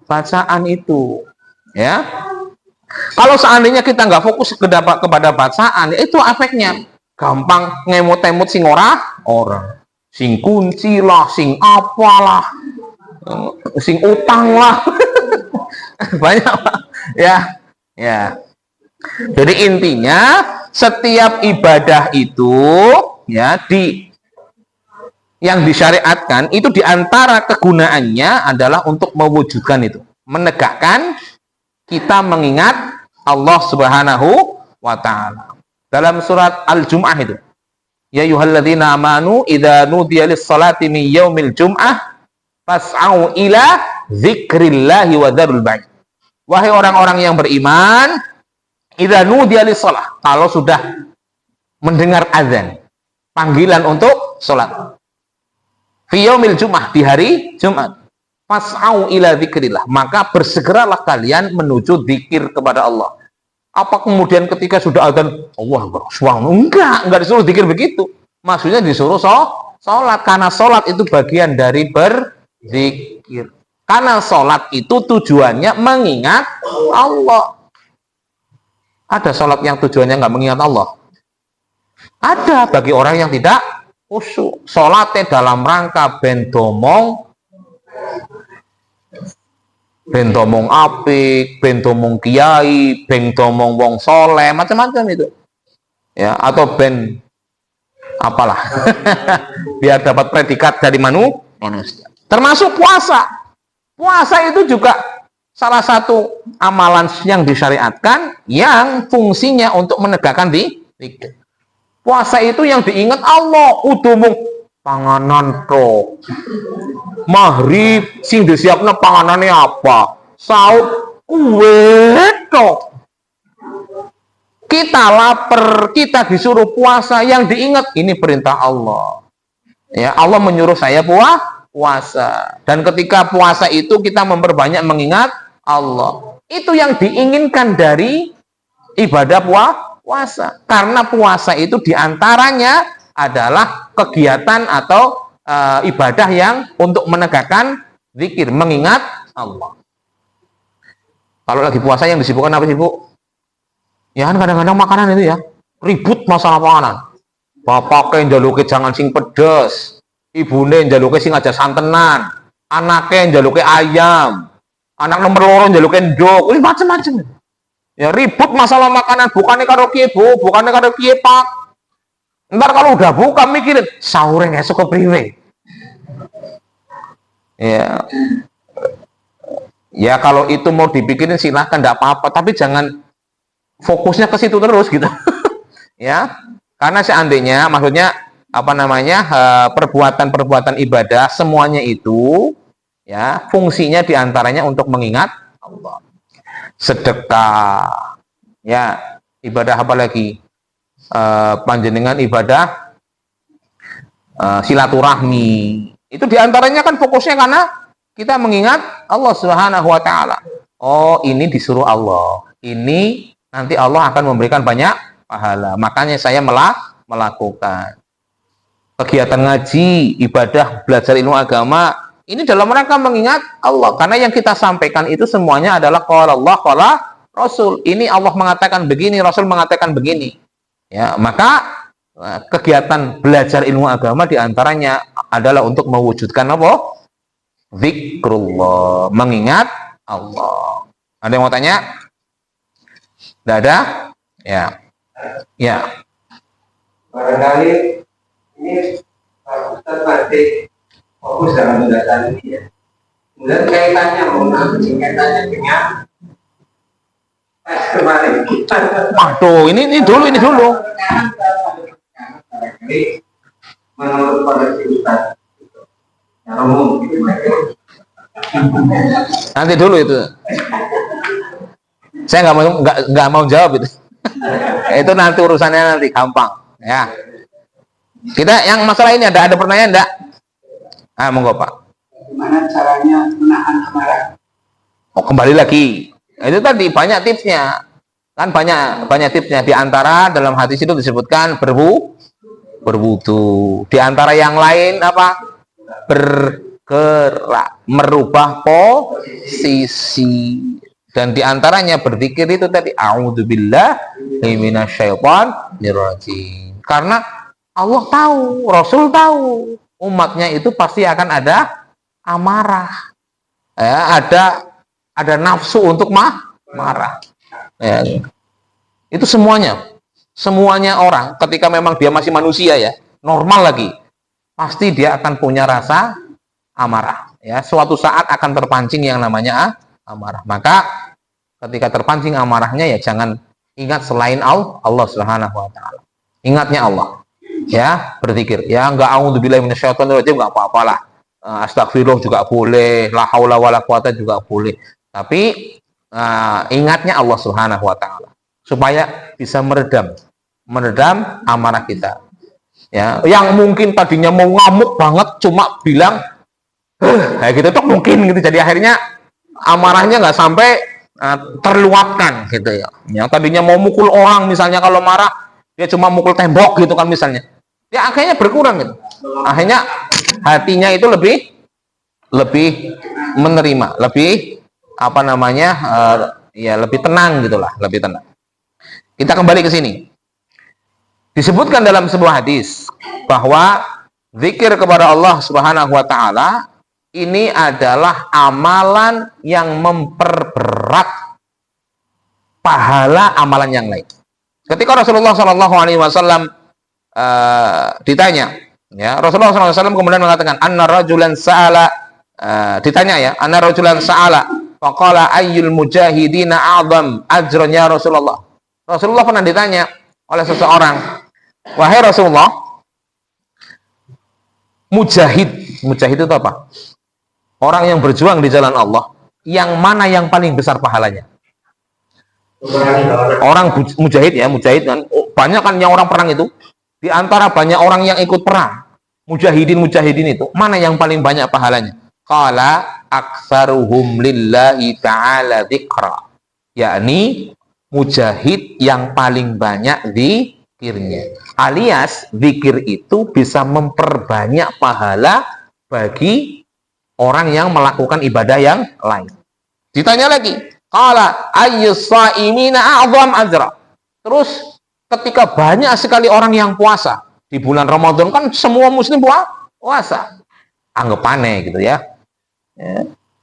bacaan itu. Ya, kalau seandainya kita nggak fokus kepada bacaan, ya itu efeknya gampang ngemut-emut sing orang, sing kunci lah, sing apalah, sing utang lah, banyak lah. Ya. Jadi intinya setiap ibadah itu ya yang disyariatkan itu diantara kegunaannya adalah untuk mewujudkan itu, menegakkan kita mengingat Allah Subhanahu wa Ta'ala. Dalam surat Al-Jum'ah itu, Ya ayyuhalladzina amanu idza nudiya lis-salati min yaumil jum'ah fas'au ila dzikrillahi wa dzarul bai'. Wahai orang-orang yang beriman, idza nudiya lis-shalah, kalau sudah mendengar azan, panggilan untuk salat. Fi yaumil jum'ah, di hari Jumat. Fas'au ila dzikrillah, maka bersegeralah kalian menuju zikir kepada Allah. Apa kemudian ketika sudah azan Allah Akbar, enggak disuruh zikir begitu. Maksudnya disuruh sholat, karena sholat itu bagian dari berzikir. Karena sholat itu tujuannya mengingat Allah. Ada sholat yang tujuannya nggak mengingat Allah? Ada bagi orang yang tidak khusyuk. Sholatnya dalam rangka bentomong apik, bentomong kiai, bentomong wong soleh, macam-macam itu. Ya, atau ben apalah. Biar dapat predikat dari manusia. Termasuk puasa. Puasa itu juga salah satu amalan yang disyariatkan yang fungsinya untuk menegakkan zikir. Puasa itu yang diingat Allah, udumung panganan to. Maghrib sing disiapna panganane apa? Sahur kue to. Kita lapar, kita disuruh puasa, yang diingat ini perintah Allah. Ya, Allah menyuruh saya puasa. Dan ketika puasa itu kita memperbanyak mengingat Allah. Itu yang diinginkan dari ibadah puasa. Karena puasa itu diantaranya adalah kegiatan atau ibadah yang untuk menegakkan zikir, mengingat Allah. Kalau lagi puasa yang disibukkan apa sih, Bu? Ya kan kadang-kadang makanan itu ya, ribut masalah makanan. Bapaknya njaluke jangan sing pedes, ibune njaluke sing aja santenan, anaknya njaluke ayam, anak nomor loro njaluke ndok, ini macam-macam. Ya ribut masalah makanan, bukannya karo kiye, Bu, bukannya karo kiye, Pak. Ntar kalau udah buka mikirin sahurnya esok kepriwe. Ya kalau itu mau dipikirin silahkan, tidak apa-apa, tapi jangan fokusnya ke situ terus gitu. Ya, karena seandainya maksudnya perbuatan-perbuatan ibadah semuanya itu ya fungsinya diantaranya untuk mengingat Allah. Sedekah, ya ibadah apa lagi? Panjenengan ibadah silaturahmi, itu diantaranya kan fokusnya karena kita mengingat Allah Subhanahu wa Ta'ala. Oh, ini disuruh Allah, ini nanti Allah akan memberikan banyak pahala, makanya saya melakukan kegiatan ngaji, ibadah, belajar ilmu agama, ini dalam rangka mengingat Allah, karena yang kita sampaikan itu semuanya adalah qala Allah, qala Rasul. Ini Allah mengatakan begini, Rasul mengatakan begini. Ya, maka kegiatan belajar ilmu agama diantaranya adalah untuk mewujudkan apa? Zikrullah, mengingat Allah. Ada yang mau tanya? Tidak ada? Ya. Barangkali ini Pak Ustadz masih fokus dalam penjelasan ini ya. Kemudian kaitannya dengan kemarin. Aduh, ini dulu. Menurut kondisi Ustaz, nanti dulu itu. Saya nggak mau jawab itu. Itu nanti urusannya nanti gampang. Ya. Kita yang masalah ini ada pertanyaan enggak? Monggo Pak. Gimana caranya menahan amarah? Oh, kembali lagi. Itu tadi banyak tipsnya. Kan banyak tipsnya. Di antara dalam hadis itu disebutkan berwudu. Di antara yang lain apa? Bergerak, merubah posisi. Dan di antaranya berzikir itu tadi a'udzubillahi minasyaitonir rajim. Karena Allah tahu, Rasul tahu, umatnya itu pasti akan ada amarah. Ya, ada nafsu untuk marah. Ya. Itu semuanya orang ketika memang dia masih manusia ya, normal lagi, pasti dia akan punya rasa amarah. Ya, suatu saat akan terpancing yang namanya amarah. Maka ketika terpancing amarahnya ya jangan ingat selain Allah Subhanahu wa Ta'ala. Ingatnya Allah. Ya, berzikir. Ya, enggak a'udzubillahi minasyaitonir rajim enggak apa-apalah. Astagfirullah juga boleh, la haula wala quwata juga boleh. Tapi ingatnya Allah Subhanahu wa taala supaya bisa meredam amarah kita. Ya, yang mungkin tadinya mau ngamuk banget cuma bilang kayak gitu tuh mungkin gitu. Jadi akhirnya amarahnya nggak sampai terluapkan gitu ya. Yang tadinya mau mukul orang misalnya kalau marah dia cuma mukul tembok gitu kan misalnya. Ya akhirnya berkurang gitu. Akhirnya hatinya itu lebih menerima, lebih apa namanya ya lebih tenang gitulah, lebih tenang. Kita kembali ke sini. Disebutkan dalam sebuah hadis bahwa zikir kepada Allah Subhanahu wa taala ini adalah amalan yang memperberat pahala amalan yang lain. Ketika Rasulullah Shallallahu Alaihi Wasallam ditanya, ya Rasulullah SAW kemudian mengatakan, anna rajulan sa'ala, ditanya ya, anna rajulan sa'ala, faqala ayyul mujahidina a'zam ajran ya Rasulullah. Rasulullah pernah ditanya oleh seseorang, wahai Rasulullah, mujahid itu apa? Orang yang berjuang di jalan Allah, yang mana yang paling besar pahalanya? Orang mujahid ya, mujahid kan banyak kan yang orang perang itu. Di antara banyak orang yang ikut perang, mujahidin itu, mana yang paling banyak pahalanya? Qala aktsaruhum lillahi ta'ala dzikra. Yakni mujahid yang paling banyak zikirnya. Alias zikir itu bisa memperbanyak pahala bagi orang yang melakukan ibadah yang lain. Ditanya lagi, qala ayyus shaimina a'zam ajra. Terus ketika banyak sekali orang yang puasa di bulan Ramadan, kan semua muslim puasa, anggap aneh gitu ya.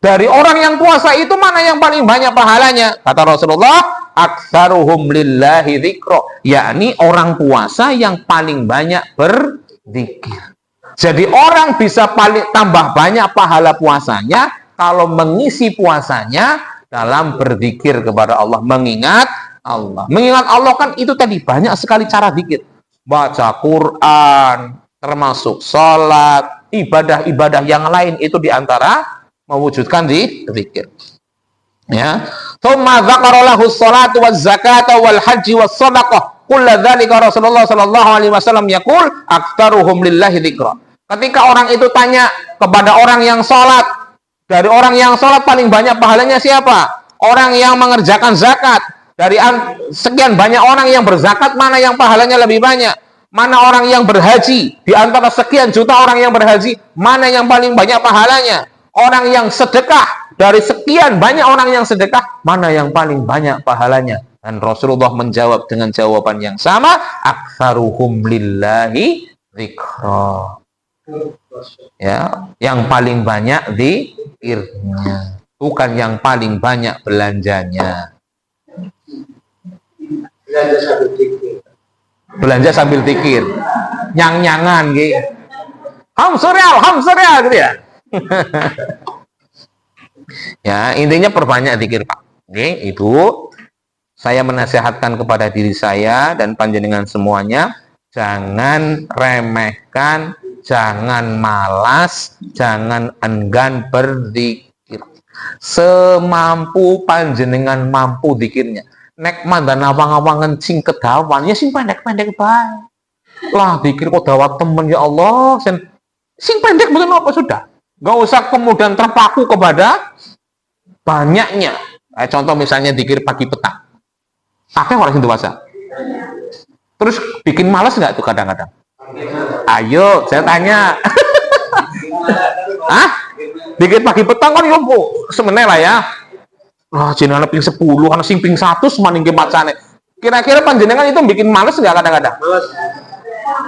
Dari orang yang puasa itu mana yang paling banyak pahalanya? Kata Rasulullah, aktsaruhum lillahi dzikra, yakni orang puasa yang paling banyak berzikir. Jadi orang bisa paling tambah banyak pahala puasanya kalau mengisi puasanya dalam berzikir kepada Allah, mengingat Allah. Mengingat Allah kan itu tadi banyak sekali cara zikir. Baca Quran, termasuk sholat, ibadah-ibadah yang lain itu diantara mewujudkan di zikir. Ya. Tsumma dzakara lahu sholatu waz zakata wal haji was shadaqah. Kullu dzalika Rasulullah sallallahu alaihi wasallam yaqul aktsaruhum lillahi dzikra. Ketika orang itu tanya kepada orang yang sholat, dari orang yang sholat paling banyak pahalanya siapa? Orang yang mengerjakan zakat. Dari sekian banyak orang yang berzakat, mana yang pahalanya lebih banyak? Mana orang yang berhaji? Di antara sekian juta orang yang berhaji, mana yang paling banyak pahalanya? Orang yang sedekah, dari sekian banyak orang yang sedekah, mana yang paling banyak pahalanya? Dan Rasulullah menjawab dengan jawaban yang sama, aktsaruhum lillahi dzikra. Ya, yang paling banyak zikirnya, bukan yang paling banyak belanjanya. Belanja sambil zikir, nyang-nyangan gitu. Hamsurial gitu ya. Ya, intinya perbanyak zikir, Pak. Oke, Ibu, saya menasihatkan kepada diri saya dan panjenengan semuanya, jangan remehkan, jangan malas, jangan enggan berzikir. Semampu panjenengan mampu zikirnya. Nek mandan awang-awangan sing kedawan, ya sing pendek-pendek bae. Lah zikir kok dawat temen ya Allah, sing pendek betul apa sudah. Gak usah kemudian terpaku kepada banyaknya. Contoh misalnya zikir pagi petang. Akeh orang sing puasa. Terus bikin malas nggak tuh kadang-kadang? Ayo, saya tanya. Hah? Zikir pagi petang kan yo semeneh lah ya. Wah, jenengan ping 10, ana sing ping 100 maning ke macane. Kira-kira panjenengan itu bikin males nggak kadang-kadang?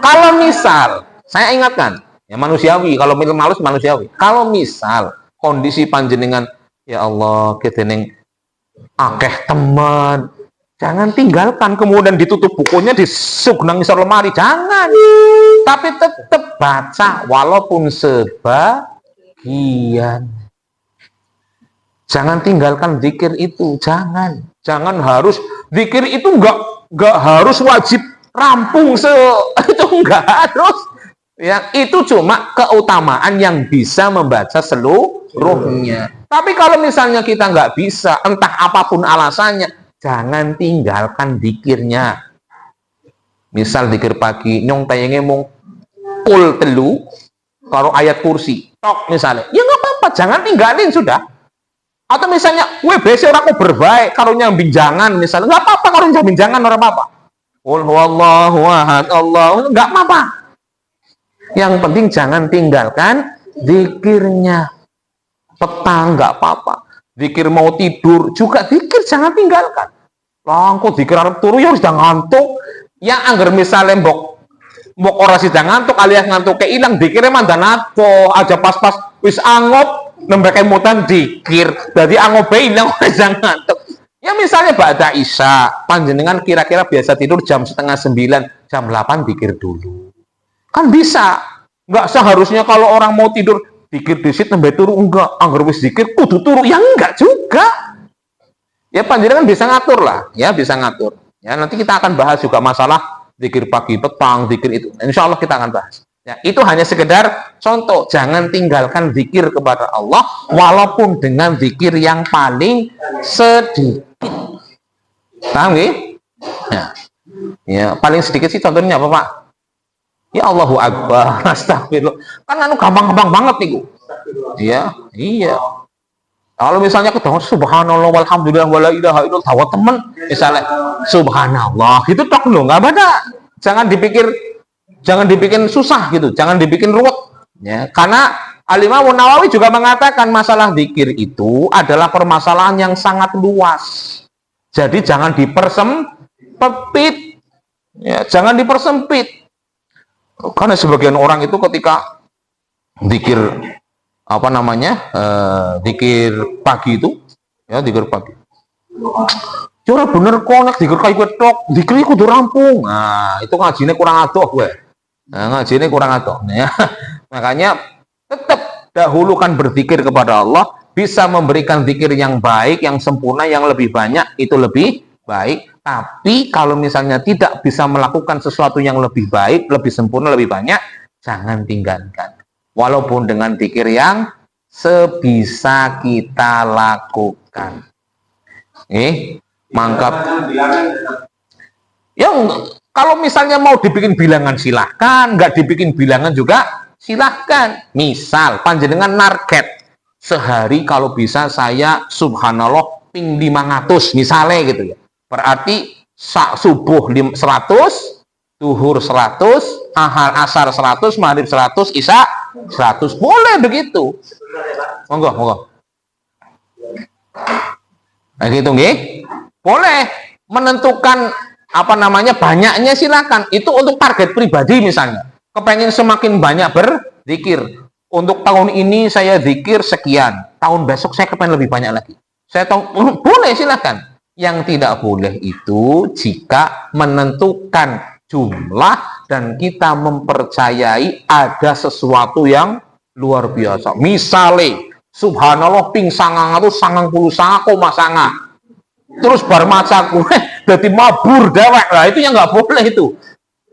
Kalau misal, saya ingatkan, ya manusiawi, kalau males manusiawi. Kalau misal kondisi panjenengan, ya Allah, kedeneng akeh teman, jangan tinggalkan, kemudian ditutup bukunya, disuk nang isor lemari, jangan. Tapi tetap baca walaupun sebagian. Jangan tinggalkan zikir itu, jangan harus zikir itu nggak harus wajib rampung itu enggak. Terus yang itu cuma keutamaan yang bisa membaca seluruhnya. Tapi kalau misalnya kita nggak bisa, entah apapun alasannya, jangan tinggalkan zikirnya. Misal zikir pagi, nyong tayangnya mau kul telu, kalau ayat kursi, tok misalnya, ya nggak apa-apa, jangan tinggalin sudah. Atau misalnya, WBC aku berbaik, kalau nyambing jangan misalnya, nggak apa-apa kalau nyambing jangan, orang apa-apa. Qul huwallahu ahad, Allah, nggak apa-apa. Yang penting jangan tinggalkan zikirnya. Petang nggak apa-apa. Zikir mau tidur juga zikir jangan tinggalkan. Langkau zikir arep turu ya sudah ngantuk. Yang anggar misalnya mbok ora sida ngantuk alias ngantuk ke ilang zikirnya mandan apa aja pas-pas wis angop nembek kemutan zikir. Jadi angope ilang ora ngantuk. Ya misalnya ba'da isya, panjenengan kira-kira biasa tidur jam setengah 9, jam 8 zikir dulu. Kan bisa. Nggak seharusnya kalau orang mau tidur zikir disit nembe turu, enggak. Anggar wis zikir kudu turu, ya enggak juga. Ya panjenengan bisa ngatur lah, ya bisa ngatur. Ya nanti kita akan bahas juga masalah zikir pagi petang, zikir itu. Insya Allah kita akan bahas. Ya, itu hanya sekedar contoh, jangan tinggalkan zikir kepada Allah walaupun dengan zikir yang paling sedikit. Paham nggih? Ya, paling sedikit sih contohnya apa, Pak? Ya Allahu Akbar, astagfirullah. Kan anu gampang-gampang banget nih, iya, iya. Kalau misalnya ketemu subhanallah walhamdulillah wala ilaha illallah tawa temen, misalnya subhanallah, itu tok loh, nggak ada. Jangan dibikin susah gitu, jangan dibikin ruwet. Ya, karena Al-Imam Nawawi juga mengatakan masalah zikir itu adalah permasalahan yang sangat luas. Jadi jangan dipersempit, ya, jangan dipersempit. Karena sebagian orang itu ketika zikir apa namanya zikir pagi itu, ya zikir pagi. Cura bener konek zikir kayu ketok, zikir kudu rampung. Nah, itu ngajinya kurang adoh gue. Nah, ngajinya kurang adoh. Ya. Makanya tetap dahulukan berzikir kepada Allah, bisa memberikan zikir yang baik, yang sempurna, yang lebih banyak, itu lebih baik. Tapi kalau misalnya tidak bisa melakukan sesuatu yang lebih baik, lebih sempurna, lebih banyak, jangan tinggalkan. Walaupun dengan zikir yang sebisa kita lakukan. Mangkap. Yang kalau misalnya mau dibikin bilangan silahkan, nggak dibikin bilangan juga silahkan. Misal panjenengan narget sehari kalau bisa saya subhanallah ping 500 misalnya gitu ya. Berarti subuh 100, zuhur 100, asar 100, maghrib 100, isya 100. Boleh begitu. Monggo, monggo. Nah gitu nggih. Boleh menentukan apa namanya banyaknya silakan. Itu untuk target pribadi misalnya. Kepengen semakin banyak berzikir. Untuk tahun ini saya zikir sekian. Tahun besok saya kepengen lebih banyak lagi. Saya tahu boleh silakan. Yang tidak boleh itu jika menentukan jumlah dan kita mempercayai ada sesuatu yang luar biasa. Misalnya, subhanallah ping 999,9. Terus bar maca kue jadi mabur dewek lah, itu yang nggak boleh itu.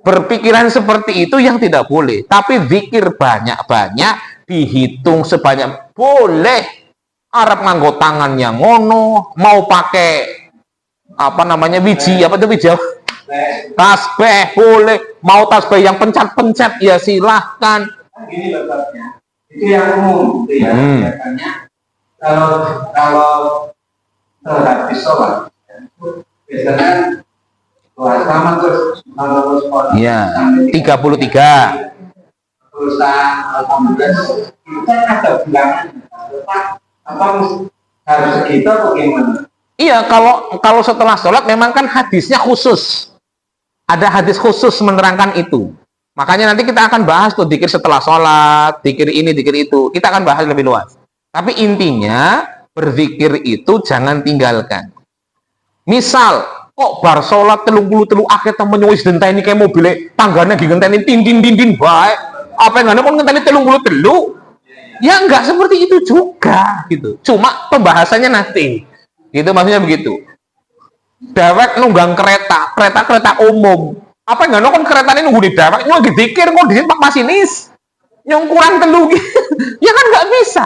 Berpikiran seperti itu yang tidak boleh. Tapi zikir banyak-banyak, dihitung sebanyak boleh. Arab nganggo tangan yang ngono, mau pakai apa namanya biji apa itu biji tasbih boleh, mau tasbih yang pencet-pencet ya silahkan. Gini letaknya itu yang umum gitu ya. Kalau habis sholat biasanya sama terus ya 33 terus alhamdulillah kita ada bilangan apa harus segitu atau gimana? Iya, kalau setelah sholat memang kan hadisnya khusus. Ada hadis khusus menerangkan itu. Makanya nanti kita akan bahas tuh zikir setelah sholat, zikir ini, zikir itu. Kita akan bahas lebih luas. Tapi intinya berzikir itu jangan tinggalkan. Misal, kok bar sholat 33 akhir temen wis denteni kayak mobil tangganya digenteni tin baik. Apa yang pun ngenteni 33? Ya enggak seperti itu juga gitu. Cuma pembahasannya nanti. Itu maksudnya begitu. Dewek nunggang kereta umum. Apa enggak nongkon kereta ini nunggu di dewek nyong dikir kok di Pak Masinis. Nyong kurang telu ya kan nggak bisa.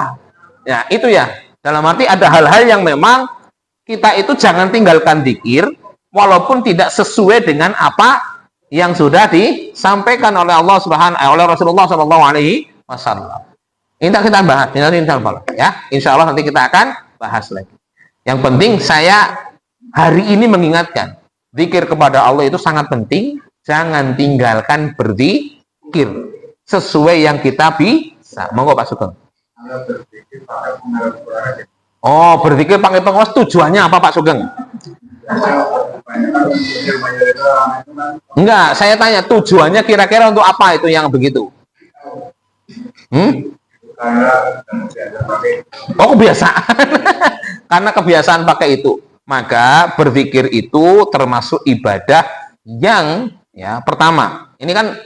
Ya, itu ya. Dalam arti ada hal-hal yang memang kita itu jangan tinggalkan zikir walaupun tidak sesuai dengan apa yang sudah disampaikan oleh Allah oleh Rasulullah Shallallahu Alaihi Wasallam. Ini kita bahas, ya. Insya Allah nanti kita akan bahas lagi. Yang penting saya hari ini mengingatkan, zikir kepada Allah itu sangat penting. Jangan tinggalkan berzikir sesuai yang kita bisa. Monggo Pak Sugeng. Oh, berzikir pakai pengawas tujuannya apa Pak Sugeng? Enggak, saya tanya tujuannya kira-kira untuk apa itu yang begitu? Oh, kebiasaan. Karena kebiasaan pakai itu. Maka berzikir itu termasuk ibadah yang ya pertama. Ini kan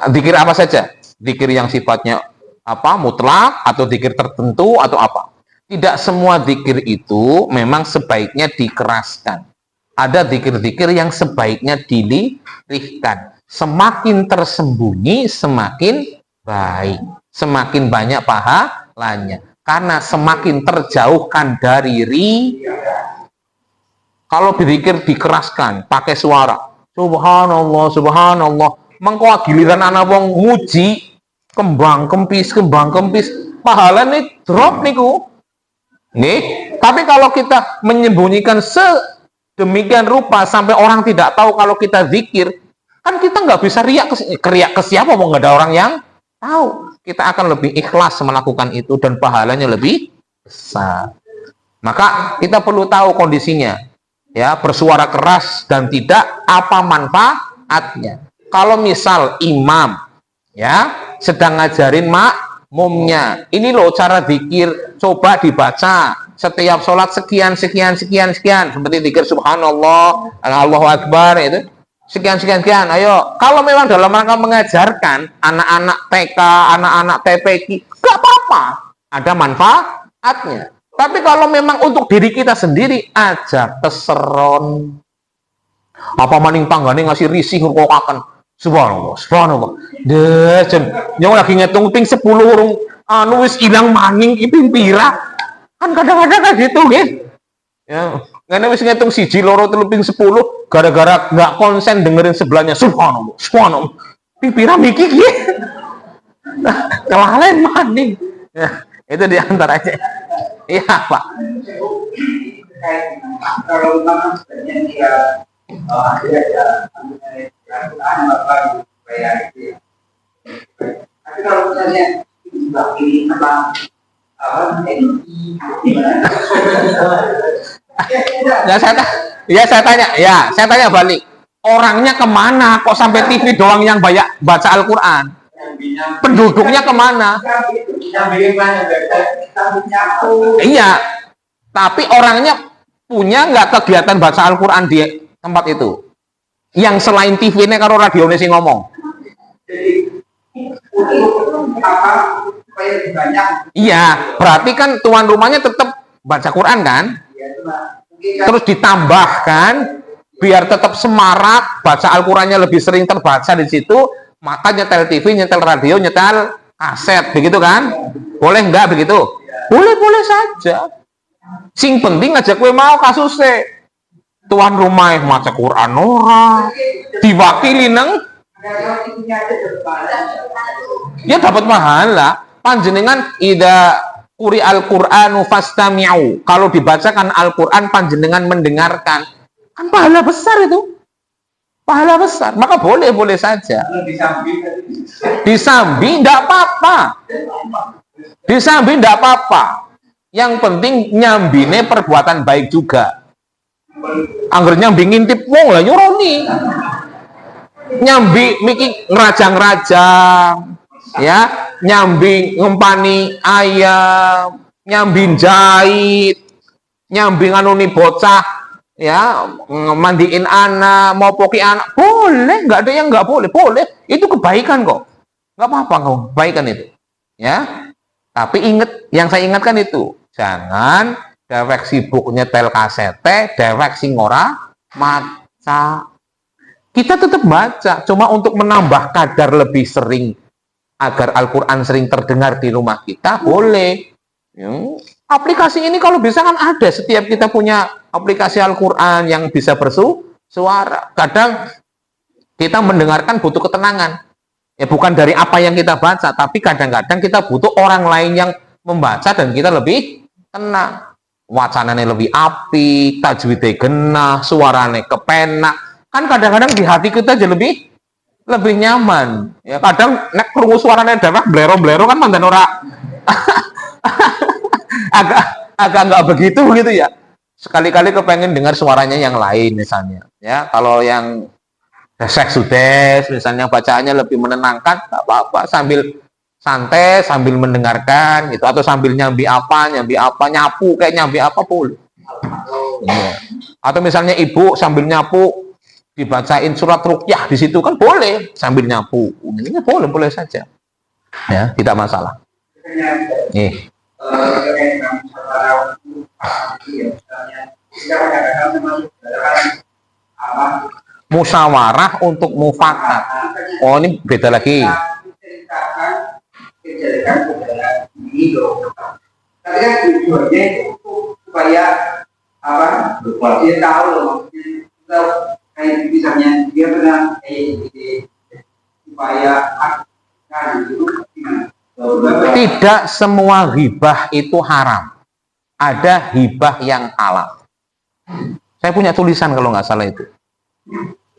zikir apa saja? Zikir yang sifatnya apa? Mutlak atau zikir tertentu atau apa? Tidak semua zikir itu memang sebaiknya dikeraskan. Ada zikir-zikir yang sebaiknya dilirihkan. Semakin tersembunyi, semakin baik. Semakin banyak pahalanya. Karena semakin terjauhkan dari kalau berzikir dikeraskan, pakai suara. Subhanallah, subhanallah. Mengko giliran anak wong muji, kembang kempis. Pahalanya drop niku. Nih, tapi kalau kita menyembunyikan sedemikian rupa sampai orang tidak tahu kalau kita zikir, kan kita nggak bisa riak ke siapa, mau nggak ada orang yang tahu. Kita akan lebih ikhlas melakukan itu dan pahalanya lebih besar. Maka kita perlu tahu kondisinya, ya, bersuara keras dan tidak apa manfaatnya. Kalau misal imam, ya, sedang ngajarin makmumnya, ini loh cara zikir, coba dibaca setiap sholat sekian, seperti zikir subhanallah, Allahu Akbar itu. Sekian, ayo. Kalau memang dalam rangka mengajarkan anak-anak TK, anak-anak TPQ, gak apa-apa, ada manfaatnya. Tapi kalau memang untuk diri kita sendiri aja keseron. Apa maning tanggane ngasih risih kok akan subhanallah. Deh, nyong lagi ngitung ping 10 urung anu wis ilang maning ping pira. Kan kadang-kadang kayak gitu, nggih. Ya, ngene wis ngitung 1 2 3 ping 10 gara-gara nggak konsen dengerin sebelahnya subhanallah. Ping pira miki ki. Kelalen maning. Ya, itu diantaranya. Iya Pak. Kalau memang sebenarnya tapi kalau misalnya ini tentang saya tanya balik. Orangnya kemana? Kok sampai TV doang yang banyak baca Al-Quran? Penduduknya kemana? Iya, tapi orangnya punya nggak kegiatan baca Al-Quran di tempat itu? Yang selain TV-nya karo radio-nya sih ngomong. Iya, berarti kan tuan rumahnya tetap baca Quran kan? Terus ditambahkan biar tetap semarak, baca Al-Qurannya lebih sering terbaca di situ, maka nyetel TV, nyetel radio, nyetel kaset, begitu kan? Boleh nggak begitu? Boleh saja. Sing penting aja kue mau kasusnya. Tuan rumah maca Quran ora, diwakili neng, ya dapat pahala. Panjenengan ida quri al-Qur'anu fastami'u. Kalau dibacakan Al-Quran panjenengan mendengarkan, kan pahala besar itu. Pahala besar. Maka boleh saja. Disambi enggak apa-apa. Disambi enggak apa-apa. Yang penting nyambine perbuatan baik juga. Angger nyambi ngintip wong lah nyuroni. Nyambi miki ngerajang-rajang. Ya, nyambi ngempani ayam, nyambi jahit, nyambi nganuni bocah, ya, mandiin anak, mau poki anak, boleh, nggak ada yang nggak boleh, itu kebaikan kok, nggak apa-apa kok, kebaikan itu, ya. Tapi inget, yang saya ingatkan itu, jangan dewek sibuk nyetel kasete, dewek sing ora maca. kita tetap baca, cuma untuk menambah kadar lebih sering agar Al-Quran sering terdengar di rumah kita, boleh. Aplikasi ini kalau bisa kan ada, setiap kita punya aplikasi Al-Quran yang bisa bersuara. Kadang kita mendengarkan butuh ketenangan, ya bukan dari apa yang kita baca, tapi kadang-kadang kita butuh orang lain yang membaca dan kita lebih tenang. Wacananya lebih apik, tajwidnya genah, suaranya kepenak. Kan kadang-kadang di hati kita aja lebih nyaman. Ya kadang nek krungu suaranya dewek blero-blero kan mandan ora agak nggak begitu ya. Sekali-kali kepengen dengar suaranya yang lain misalnya. Ya, kalau yang desek-sudes misalnya bacaannya lebih menenangkan, nggak apa-apa, sambil santai sambil mendengarkan gitu, atau sambil nyambi apa nyapu kayak nyambi apa pun ya. Atau misalnya ibu sambil nyapu dibacain surat ruqyah di situ kan boleh sambil nyapu, ini boleh saja ya, tidak masalah. Musyawarah untuk mufakat, oh ini beda lagi. Kejadian hidup. Tapi kan tujuannya itu supaya apa? Dia tahu loh, kayak misalnya dia pernah supaya itu tidak semua hibah itu haram. Ada hibah yang halal. Saya punya tulisan kalau nggak salah itu.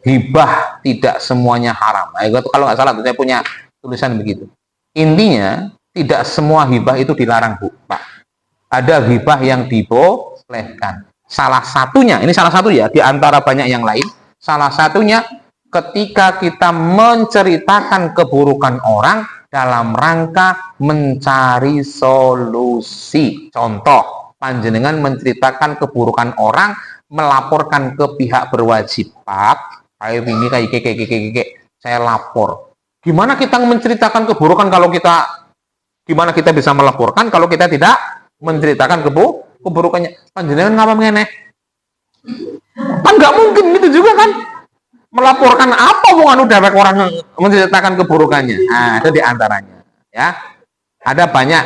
Hibah tidak semuanya haram. Nah, kalau nggak salah saya punya tulisan begitu. Intinya tidak semua hibah itu dilarang, Bu, Pak. Ada hibah yang dibolehkan. Salah satunya, ini salah satu ya, di antara banyak yang lain. Salah satunya ketika kita menceritakan keburukan orang dalam rangka mencari solusi. Contoh, panjenengan menceritakan keburukan orang, melaporkan ke pihak berwajib. Pak, kayak ini kayak saya lapor. Gimana kita menceritakan keburukan gimana kita bisa melaporkan kalau kita tidak menceritakan keburukannya? Panjenengan ngapa mengeneh? Kan nggak mungkin gitu juga kan? Melaporkan apa bukan udah orang menceritakan keburukannya? Nah, itu diantaranya. Ya, ada banyak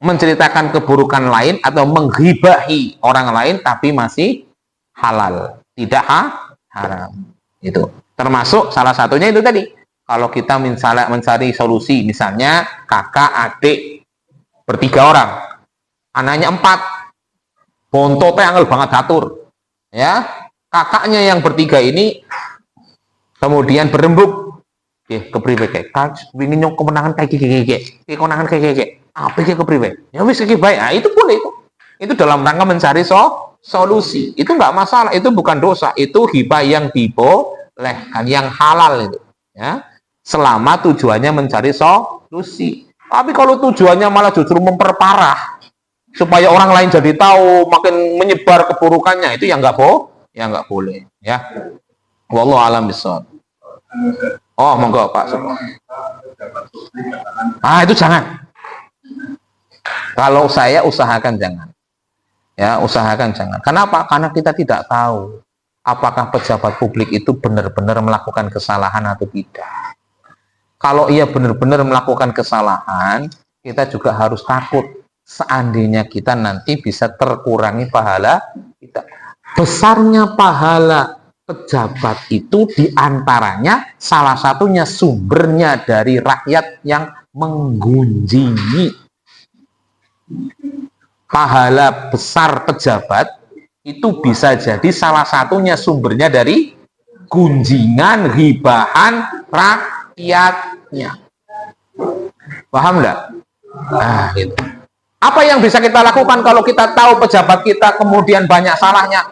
menceritakan keburukan lain atau menghibahi orang lain tapi masih halal, tidak haram. Itu termasuk salah satunya itu tadi. Kalau kita misalnya mencari solusi, misalnya kakak, adik, bertiga orang, anaknya 4, bontote angel banget atur, ya, kakaknya yang bertiga ini kemudian berembuk, kepriwe ingin nyok kemenangan kayak kemenangan kayak apa sih kepriwe, ya wis baik, nah, itu boleh itu dalam rangka mencari solusi, itu nggak masalah, itu bukan dosa, itu hibah yang dibolehkan, yang halal itu, ya. Selama tujuannya mencari solusi. Tapi kalau tujuannya malah justru memperparah supaya orang lain jadi tahu, makin menyebar keburukannya, itu yang nggak boleh, ya. Wallahu a'lam bishawab. Oh, monggo Pak. Itu jangan. Kalau saya usahakan jangan. Ya, usahakan jangan. Kenapa? Karena kita tidak tahu apakah pejabat publik itu benar-benar melakukan kesalahan atau tidak. Kalau ia benar-benar melakukan kesalahan, kita juga harus takut seandainya kita nanti bisa terkurangi pahala kita. Besarnya pahala pejabat itu diantaranya salah satunya sumbernya dari rakyat yang menggunjingi. Pahala besar pejabat itu bisa jadi salah satunya sumbernya dari gunjingan, hibahan rakyatnya. Paham nggak? Nah, gitu. Apa yang bisa kita lakukan kalau kita tahu pejabat kita kemudian banyak salahnya?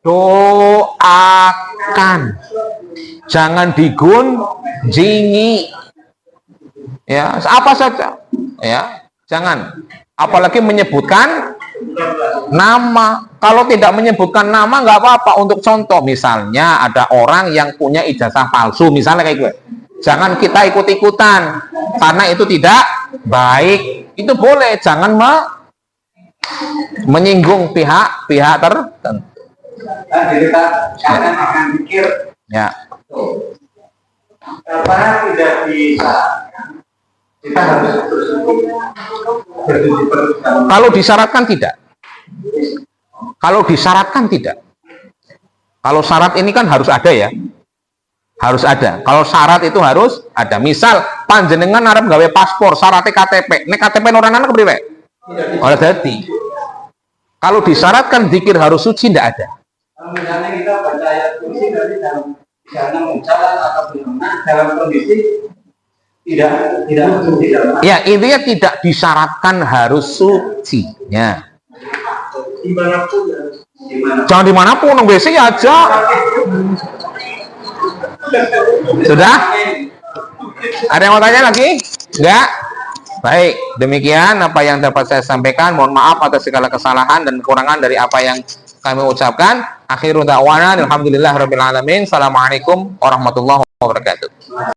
Doakan. Jangan digunjingi. Ya, apa saja. Ya, jangan. Apalagi menyebutkan nama. Kalau tidak menyebutkan nama nggak apa-apa. Untuk contoh, misalnya ada orang yang punya ijazah palsu, misalnya kayak gue. Jangan kita ikut-ikutan, karena itu tidak baik. Itu boleh, jangan menyinggung pihak tertentu. Jangan mikir. Ya. Karena tidak bisa, kita harus bersungguh. Kalau disyaratkan tidak. Kalau disyaratkan tidak. Kalau syarat ini kan harus ada ya. Harus ada. Kalau syarat itu harus ada. Misal panjenengan arep gawe paspor, syaratnya KTP. Nek KTP orang anak kepriwe? Ora dadi. Kalau disyaratkan zikir harus suci tidak ada. Kalau misalnya kita baca ayat kursi berarti dalam jalan atau benar dalam kondisi tidak. Ya, intinya tidak disyaratkan harus suci. Ya. Dimanapun. Jangan dimanapun, nong WC ya aja. Sudah? Ada yang mau tanya lagi? Enggak? Baik, demikian apa yang dapat saya sampaikan. Mohon maaf atas segala kesalahan dan kekurangan dari apa yang kami ucapkan. Akhirul da'wana alhamdulillahirabbil alamin. Assalamualaikum warahmatullahi wabarakatuh.